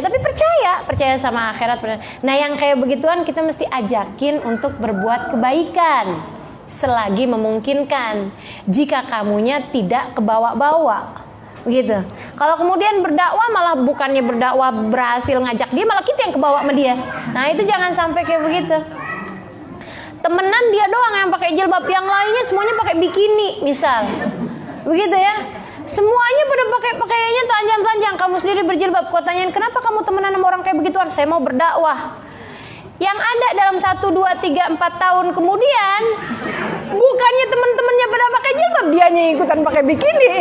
Tapi percaya sama akhirat. Nah, yang kayak begituan kita mesti ajakin untuk berbuat kebaikan selagi memungkinkan. Jika kamunya tidak kebawa-bawa, gitu. Kalau kemudian berdakwah malah bukannya berdakwah berhasil ngajak dia, malah kita yang kebawa sama dia. Nah, itu jangan sampai kayak begitu. Temenan dia doang yang pakai jilbab, yang lainnya semuanya pakai bikini, misal. Begitu ya. Semuanya pada pakai pakaiannya telanjang-telanjang. Kamu sendiri berjilbab. Kau tanyain, kenapa kamu temenan sama orang kayak begituan? Saya mau berdakwah. Yang ada dalam 1, 2, 3, 4 tahun kemudian, bukannya teman-temannya pada pakai jilbab, dianya ikutan pakai bikini.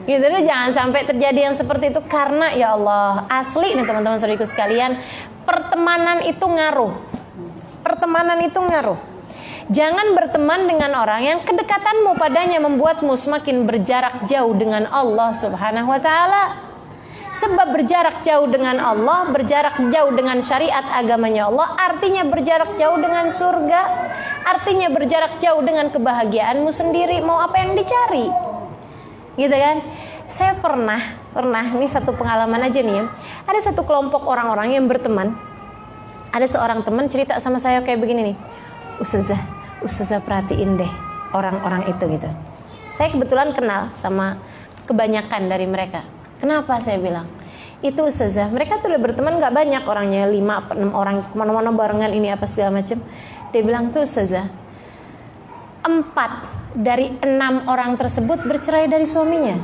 Gitu deh, jangan sampai terjadi yang seperti itu. Karena ya Allah, asli nih teman-teman saudariku sekalian, pertemanan itu ngaruh. Jangan berteman dengan orang yang kedekatanmu padanya membuatmu semakin berjarak jauh dengan Allah Subhanahu wa taala. Sebab berjarak jauh dengan Allah, berjarak jauh dengan syariat agamanya Allah, artinya berjarak jauh dengan surga, artinya berjarak jauh dengan kebahagiaanmu sendiri. Mau apa yang dicari? Gitu kan? Saya pernah ini satu pengalaman aja nih ya. Ada satu kelompok orang-orang yang berteman. Ada seorang teman cerita sama saya kayak begini nih. Ustazah perhatiin deh orang-orang itu gitu. Saya kebetulan kenal sama kebanyakan dari mereka. Kenapa saya bilang? Itu Ustazah, mereka tuh udah berteman gak banyak orangnya, 5-6 orang, kemana-mana barengan ini apa segala macam. Dia bilang tuh Ustazah, 4 dari 6 orang tersebut bercerai dari suaminya.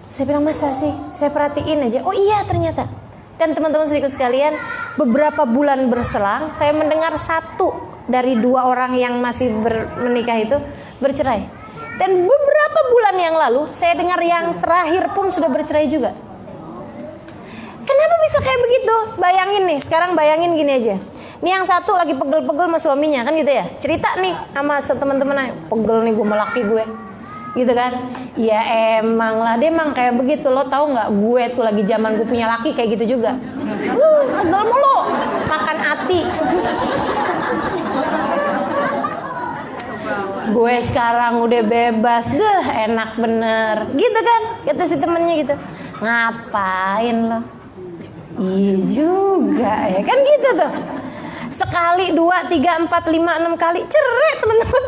Saya bilang, masa sih? Saya perhatiin aja. Oh iya ternyata. Dan teman-teman saudaraku sekalian, beberapa bulan berselang, saya mendengar 1 dari 2 orang yang masih menikah itu bercerai. Dan beberapa bulan yang lalu, saya dengar yang terakhir pun sudah bercerai juga. Kenapa bisa kayak begitu? Bayangin nih, sekarang bayangin gini aja. Ini yang satu lagi pegel-pegel sama suaminya, kan gitu ya. Cerita nih sama teman-temannya, pegel nih gue sama laki gue. Gitu kan? Ya emang lah, dia emang kayak begitu. Lo tahu nggak, gue tuh lagi zaman gue punya laki kayak gitu juga. Pegel mulu, makan hati. Gue sekarang udah bebas, deh enak bener. Gitu kan? Kata si temennya gitu. Ngapain lo? Iya juga ya kan gitu tuh. Sekali, 2, 3, 4, 5, 6 kali cerai teman-teman.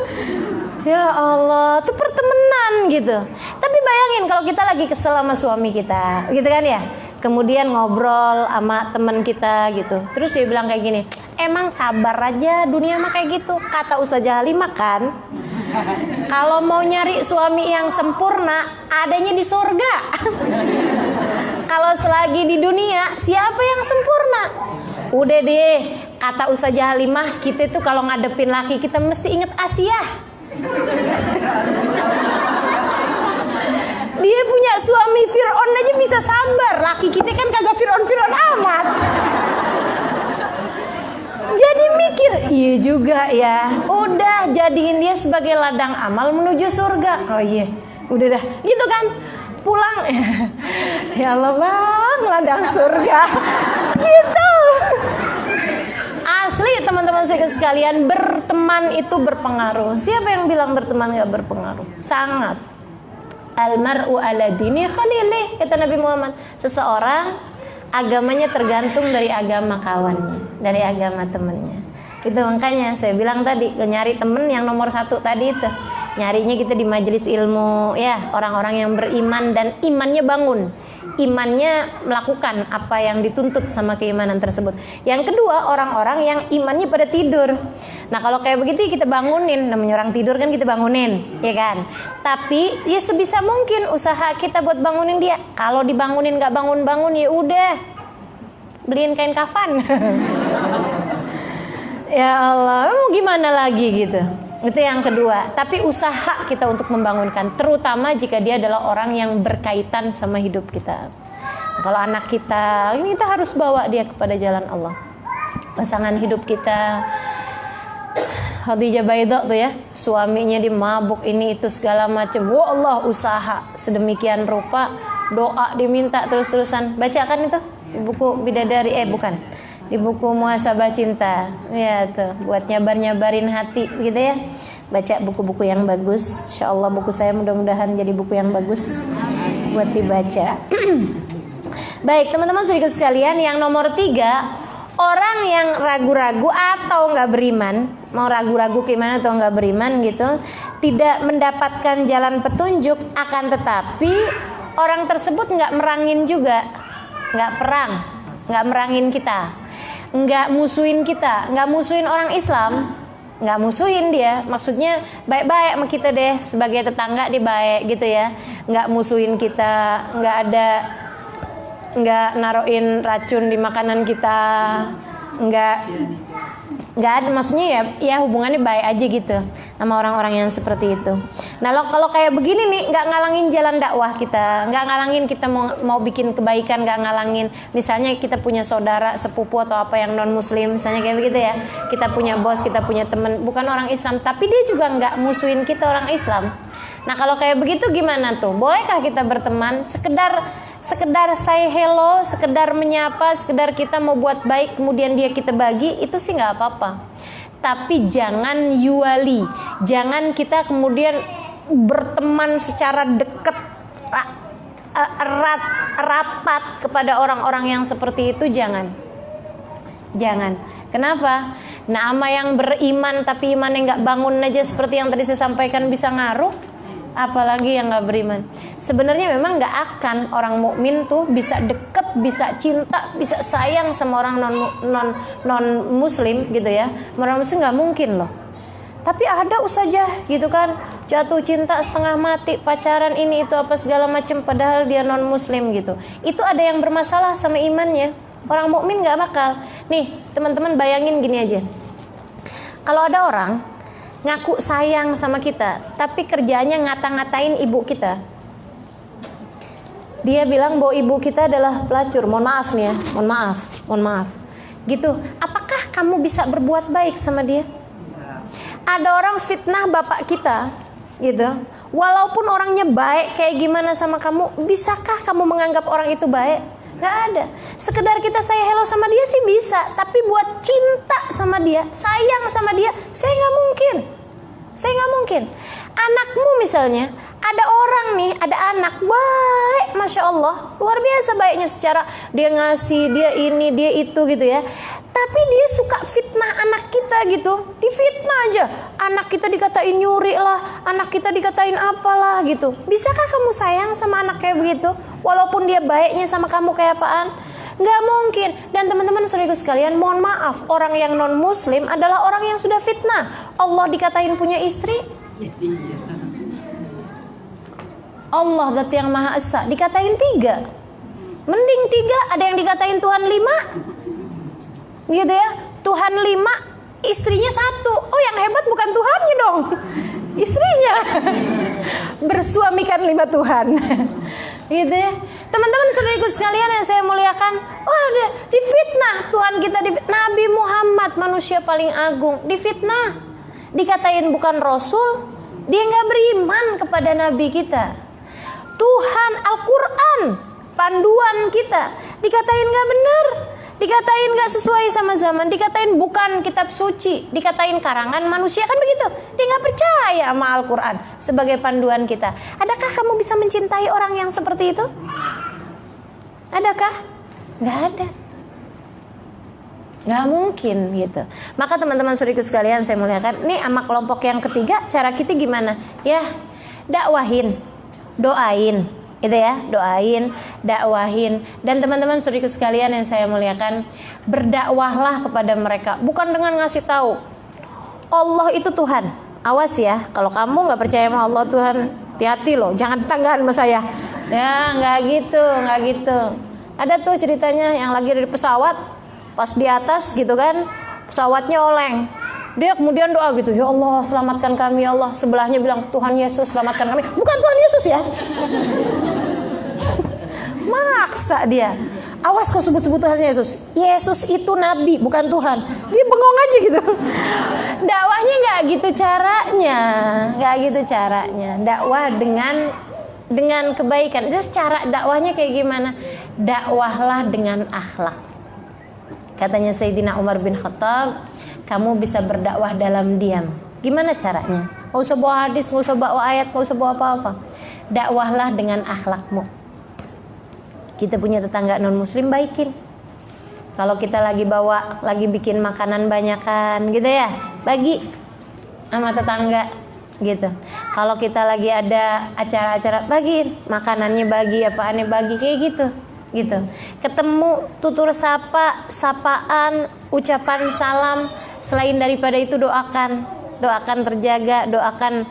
Ya Allah, itu pertemanan gitu. Tapi bayangin kalau kita lagi kesel sama suami kita, gitu kan ya. Kemudian ngobrol sama teman kita gitu. Terus dia bilang kayak gini, emang sabar aja, dunia mah kayak gitu. Kata Ustazah Halimah kan, kalau mau nyari suami yang sempurna, adanya di surga. Kalau selagi di dunia, siapa yang sempurna? Udah deh, kata Ustazah Halimah, kita tuh kalau ngadepin laki kita mesti inget Asia. Dia punya suami Fir'aun aja bisa sabar. Laki kita kan kagak Fir'aun amat. Jadi mikir, iya juga ya. Udah jadiin dia sebagai ladang amal menuju surga. Oh iya, udah dah. Gitu kan? Pulang. Ya Allah bang, ladang surga. Gitu. Asli teman-teman saya sekalian, berteman itu berpengaruh. Siapa yang bilang berteman gak berpengaruh? Sangat. Almar'u ala dini khalilih, kata Nabi Muhammad. Seseorang agamanya tergantung dari agama kawannya, dari agama temannya. Itu makanya saya bilang tadi, nyari temen yang nomor 1 tadi itu. Nyarinya kita di majelis ilmu ya, orang-orang yang beriman dan imannya bangun. Imannya melakukan apa yang dituntut sama keimanan tersebut. Yang kedua, orang-orang yang imannya pada tidur. Nah kalau kayak begitu kita bangunin. Namanya orang tidur kan kita bangunin, ya kan. Tapi ya sebisa mungkin usaha kita buat bangunin dia. Kalau dibangunin gak bangun-bangun, ya udah beliin kain kafan. Ya Allah, mau gimana lagi gitu. Itu yang kedua. Tapi usaha kita untuk membangunkan, terutama jika dia adalah orang yang berkaitan sama hidup kita. Kalau anak kita, ini kita harus bawa dia kepada jalan Allah. Pasangan hidup kita, Khadijah Baidha tuh ya, suaminya dimabuk ini itu segala macam. Wah Allah, usaha sedemikian rupa, doa diminta terus-terusan. Bacakan itu di buku Bidadari, bukan, di buku Muhasabah Cinta. Ya tuh, buat nyabar-nyabarin hati gitu ya. Baca buku-buku yang bagus. Insyaallah buku saya mudah-mudahan jadi buku yang bagus buat dibaca. Baik teman-teman saudara sekalian, yang nomor 3, orang yang ragu-ragu atau nggak beriman, mau ragu-ragu gimana atau nggak beriman gitu, tidak mendapatkan jalan petunjuk, akan tetapi orang tersebut nggak merangin juga, nggak perang, nggak merangin kita, nggak musuhin kita, nggak musuhin orang Islam, nggak musuhin dia, maksudnya baik-baik sama kita deh, sebagai tetangga dia baik gitu ya, nggak musuhin kita, nggak naruhin racun di makanan kita, nggak ada, maksudnya ya hubungannya baik aja gitu sama orang-orang yang seperti itu. Nah kalau kayak begini nih, nggak ngalangin jalan dakwah kita, nggak ngalangin kita mau bikin kebaikan, nggak ngalangin misalnya kita punya saudara sepupu atau apa yang non muslim misalnya kayak begitu ya, kita punya bos, kita punya teman bukan orang Islam, tapi dia juga nggak musuhin kita orang Islam. Nah kalau kayak begitu gimana tuh, bolehkah kita berteman sekedar say hello, sekedar menyapa, sekedar kita mau buat baik kemudian kita bagi, itu sih nggak apa-apa. Tapi jangan yuali, jangan kita kemudian berteman secara dekat, rapat kepada orang-orang yang seperti itu, jangan. Kenapa? Nah, sama yang beriman tapi imannya nggak bangun aja seperti yang tadi saya sampaikan bisa ngaruh. Apalagi yang nggak beriman. Sebenarnya memang nggak akan orang mukmin tuh bisa deket, bisa cinta, bisa sayang sama orang non muslim gitu ya. Orang muslim nggak mungkin loh. Tapi ada usajah gitu kan, jatuh cinta setengah mati, pacaran ini itu apa segala macam, padahal dia non muslim gitu. Itu ada yang bermasalah sama imannya. Orang mukmin nggak bakal. Nih teman-teman bayangin gini aja. Kalau ada orang ngaku sayang sama kita, tapi kerjanya ngata-ngatain ibu kita. Dia bilang bahwa ibu kita adalah pelacur. Mohon maaf nih ya, mohon maaf. Gitu. Apakah kamu bisa berbuat baik sama dia? Ada orang fitnah bapak kita, gitu. Walaupun orangnya baik kayak gimana sama kamu, bisakah kamu menganggap orang itu baik? Gak ada. Sekedar kita say hello sama dia sih bisa, tapi buat cinta sama dia, sayang sama dia, saya nggak mungkin. Anakmu misalnya, ada orang nih, ada anak baik, masya Allah, luar biasa baiknya, secara dia ngasih, dia ini, dia itu gitu ya. Tapi dia suka fitnah anak kita gitu, difitnah aja. Anak kita dikatain nyuri lah, anak kita dikatain apalah gitu. Bisakah kamu sayang sama anak kayak begitu? Walaupun dia baiknya sama kamu kayak apaan? Nggak mungkin. Dan teman-teman saudaraku sekalian, mohon maaf, orang yang non muslim adalah orang yang sudah fitnah. Allah dikatain punya istri, Allah zat yang maha esa dikatain 3, mending 3, ada yang dikatain Tuhan 5 gitu ya, Tuhan 5, istrinya 1. Oh yang hebat bukan Tuhannya dong, istrinya. Bersuamikan 5 Tuhan. Gitu ya. Teman-teman saudaraku sekalian yang saya muliakan, ada difitnah Tuhan kita, Nabi Muhammad manusia paling agung difitnah, dikatain bukan Rasul, dia nggak beriman kepada Nabi kita. Tuhan Al-Quran panduan kita dikatain nggak benar, dikatain nggak sesuai sama zaman, dikatain bukan kitab suci, dikatain karangan manusia, kan begitu. Dia nggak percaya sama Al-Quran sebagai panduan kita. Adakah kamu bisa mencintai orang yang seperti itu? Adakah? Nggak ada. Nggak mungkin gitu. Maka teman-teman saudaraku sekalian saya muliakan, ini sama kelompok yang ketiga, cara kita gimana? Ya, dakwahin, doain, gitu ya, doain, dakwahin. Dan teman-teman saudaraku sekalian yang saya muliakan, berdakwahlah kepada mereka, bukan dengan ngasih tahu Allah itu Tuhan. Awas ya, kalau kamu nggak percaya sama Allah Tuhan, hati-hati loh, jangan tetanggaan sama saya. Ya, nggak gitu. Ada tuh ceritanya yang lagi dari pesawat, pas di atas gitu kan, pesawatnya oleng. Dia kemudian doa gitu, ya Allah selamatkan kami ya Allah. Sebelahnya bilang, Tuhan Yesus selamatkan kami. Bukan Tuhan Yesus ya. Maksa dia. Awas kau sebut-sebut Tuhan Yesus. Yesus itu nabi, bukan Tuhan. Dia bengong aja gitu. Dakwahnya nggak gitu caranya. Dakwah dengan kebaikan. Jadi cara dakwahnya kayak gimana? Dakwahlah dengan akhlak. Katanya Sayyidina Umar bin Khattab, kamu bisa berdakwah dalam diam. Gimana caranya? Gak usah bawa hadis, gak usah bawa ayat, gak usah bawa apa-apa. Dakwahlah dengan akhlakmu. Kita punya tetangga non muslim, baikin. Kalau kita lagi bikin makanan banyakan gitu ya, bagi sama tetangga gitu. Kalau kita lagi ada acara-acara, bagiin makanannya, bagi apaannya, bagi kayak gitu. Ketemu tutur sapaan, ucapan salam, selain daripada itu doakan terjaga, doakan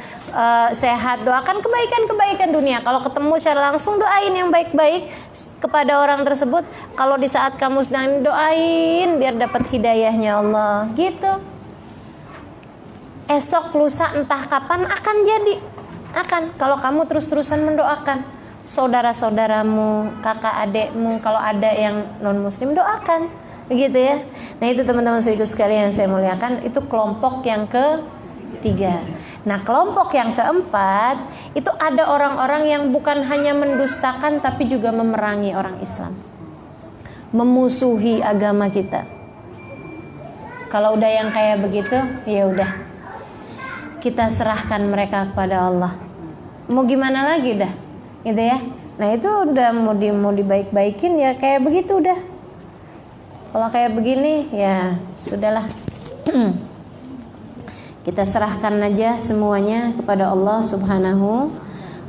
sehat, doakan kebaikan dunia. Kalau ketemu secara langsung, doain yang baik-baik kepada orang tersebut. Kalau di saat kamu sedang doain biar dapat hidayahnya Allah gitu. Esok lusa entah kapan akan jadi, kalau kamu terus-terusan mendoakan saudara-saudaramu, kakak adekmu, kalau ada yang non muslim, doakan begitu ya. Nah itu teman-teman sekalian yang saya muliakan, itu kelompok yang ketiga. Nah kelompok yang keempat itu ada orang-orang yang bukan hanya mendustakan tapi juga memerangi orang Islam, memusuhi agama kita. Kalau udah yang kayak begitu, ya udah kita serahkan mereka kepada Allah. Mau gimana lagi dah, gitu ya. Nah itu udah mau dibaik-baikin ya kayak begitu udah. Kalau kayak begini ya sudahlah. Kita serahkan aja semuanya kepada Allah Subhanahu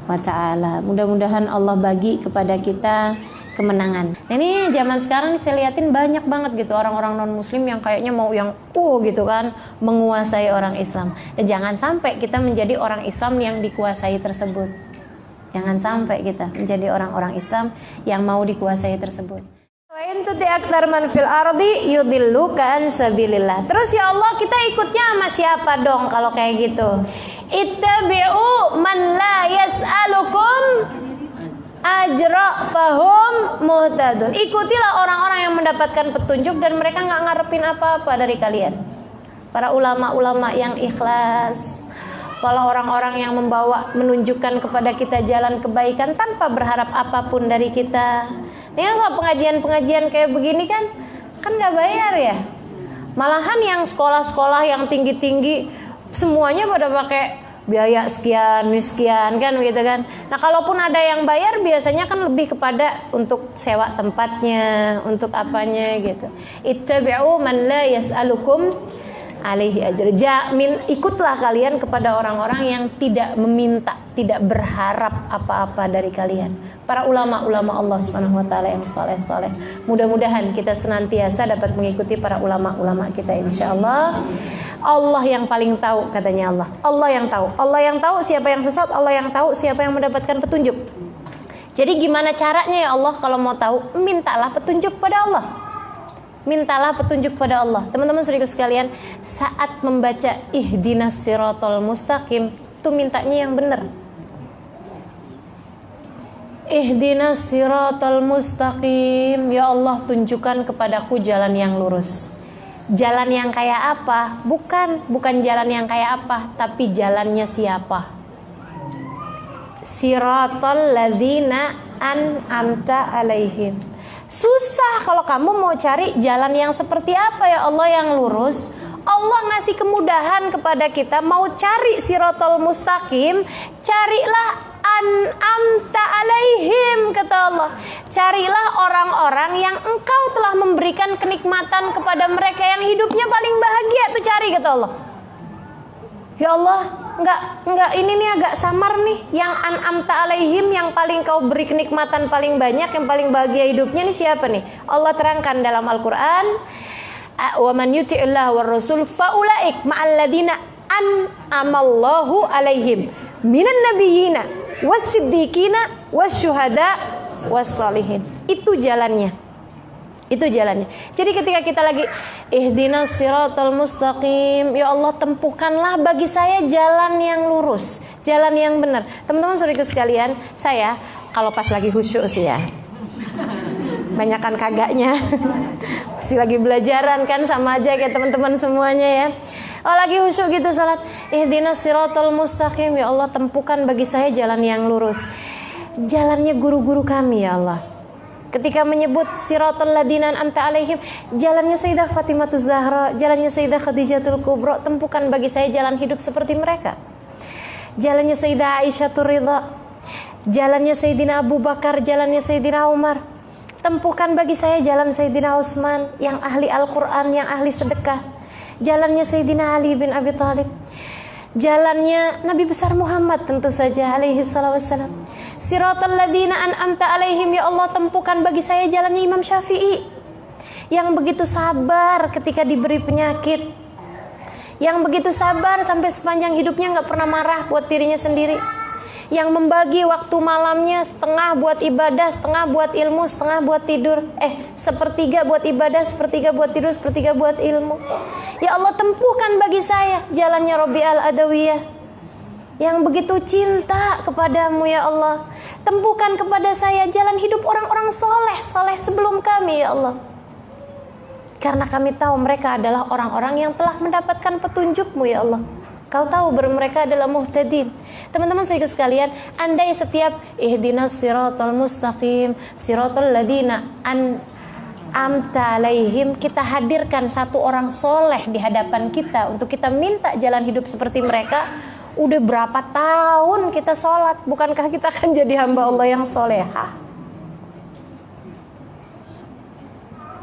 wa ta'ala. Mudah-mudahan Allah bagi kepada kita kemenangan. Nah ini zaman sekarang saya liatin banyak banget gitu orang-orang non muslim yang kayaknya mau yang gitu kan, menguasai orang Islam. Dan jangan sampai kita menjadi orang Islam yang dikuasai tersebut. Jangan sampai kita menjadi orang-orang Islam yang mau dikuasai tersebut. Wa in tuti aktsar man fil ardi yudilluka an sabilillah. Terus ya Allah, kita ikutnya sama siapa dong kalau kayak gitu? Ittabi'u man la yas'alukum ajra fahum muhtadun. Ikutilah orang-orang yang mendapatkan petunjuk dan mereka enggak ngarepin apa-apa dari kalian. Para ulama-ulama yang ikhlas, para orang-orang yang menunjukkan kepada kita jalan kebaikan tanpa berharap apapun dari kita. Ini kalau pengajian-pengajian kayak begini kan nggak bayar ya. Malahan yang sekolah-sekolah yang tinggi-tinggi semuanya pada pakai biaya sekian kan gitu kan. Nah kalaupun ada yang bayar biasanya kan lebih kepada untuk sewa tempatnya, untuk apanya gitu. Ittabi'u man la yas'alukum alaihi ajr. Ikutlah kalian kepada orang-orang yang tidak meminta, tidak berharap apa-apa dari kalian. Para ulama-ulama Allah Subhanahu wa taala yang saleh-saleh. Mudah-mudahan kita senantiasa dapat mengikuti para ulama-ulama kita insyaallah. Allah yang paling tahu katanya Allah. Allah yang tahu siapa yang sesat, Allah yang tahu siapa yang mendapatkan petunjuk. Jadi gimana caranya ya Allah kalau mau tahu? Mintalah petunjuk pada Allah. Mintalah petunjuk pada Allah. Teman-teman saudara sekalian, saat membaca ihdinas siratal mustaqim, itu mintanya yang benar. Ihdinas siratal mustaqim, ya Allah tunjukkan kepadaku jalan yang lurus. Jalan yang kayak apa? Bukan jalan yang kayak apa, tapi jalannya siapa? Siratal ladzina an'amta alaihim. Susah kalau kamu mau cari jalan yang seperti apa ya Allah yang lurus. Allah ngasih kemudahan kepada kita mau cari siratal mustaqim, carilah an'amta alaihim kata Allah. Carilah orang-orang yang engkau telah memberikan kenikmatan kepada mereka yang hidupnya paling bahagia, tuh cari kata Allah. Ya Allah, enggak ini nih agak samar nih. Yang an'amta alaihim, yang paling kau beri kenikmatan paling banyak, yang paling bahagia hidupnya nih siapa nih? Allah terangkan dalam Al-Qur'an, wa man yuti'illah war rasul faulaik ma'al ladina an'amallahu alaihim minan nabiyyina was-siddiqina wasyuhada was-shalihin. Itu jalannya. Itu jalannya. Jadi ketika kita lagi ihdinas siratal mustaqim, ya Allah tempuhkanlah bagi saya jalan yang lurus, jalan yang benar. Teman-teman saudaraku sekalian, saya kalau pas lagi khusyuk sih ya, banyakan kagaknya. Masih lagi belajaran kan, sama aja kayak teman-teman semuanya ya. Oh lagi khusyuk gitu salat, ihdinas siratal mustaqim, ya Allah tempuhkan bagi saya jalan yang lurus. Jalannya guru-guru kami ya Allah. Ketika menyebut siratal ladzina an'amta alaihim, jalannya Sayyidah Fatimah Zahra, jalannya Sayyidah Khadijatul Kubra, tempuhkan bagi saya jalan hidup seperti mereka. Jalannya Sayyidah Aisyah Ridha, jalannya Sayyidina Abu Bakar, jalannya Sayyidina Umar. Tempuhkan bagi saya jalan Sayyidina Utsman yang ahli Al-Qur'an, yang ahli sedekah. Jalannya Sayyidina Ali bin Abi Thalib. Jalannya Nabi besar Muhammad tentu saja alaihi salatu wassalam. Siratal ladzina an'amta alaihim, ya Allah tempuhkan bagi saya jalannya Imam Syafi'i yang begitu sabar ketika diberi penyakit, yang begitu sabar sampai sepanjang hidupnya nggak pernah marah buat dirinya sendiri, yang membagi waktu malamnya setengah buat ibadah, setengah buat ilmu, setengah buat tidur, sepertiga buat ibadah, sepertiga buat tidur, sepertiga buat ilmu. Ya Allah tempuhkan bagi saya jalannya Rabi' al-Adawiyah yang begitu cinta kepadamu ya Allah. Tempuhkan kepada saya jalan hidup orang-orang soleh sebelum kami ya Allah. Karena kami tahu mereka adalah orang-orang yang telah mendapatkan petunjukmu ya Allah. Kau tahu mereka adalah muhtadin. Teman-teman saya sekalian, andai setiap ihdinas siratal mustaqim, siratal ladzina an'amta alaihim, kita hadirkan satu orang soleh di hadapan kita untuk kita minta jalan hidup seperti mereka. Udah berapa tahun kita sholat, bukankah kita akan jadi hamba Allah yang solehah?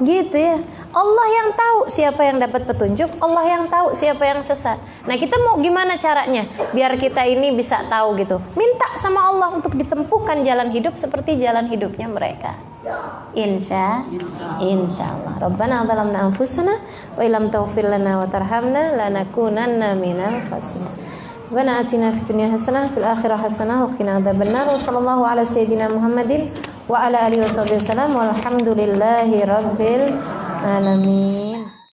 Gitu ya. Allah yang tahu siapa yang dapat petunjuk, Allah yang tahu siapa yang sesat. Nah kita mau gimana caranya biar kita ini bisa tahu gitu? Minta sama Allah untuk ditempuhkan jalan hidup seperti jalan hidupnya mereka. Insya Allah. Rabbana zalamna anfusana wa illam taghfir lana wa tarhamna lanakunanna minal khasirin. Rabbana atina fid dunya hasanah fil akhirati hasanah wa qina adzabannar. Wassallallahu ala sayyidina Muhammadin wa ala alihi wasallam walhamdulillahi rabbil alamin.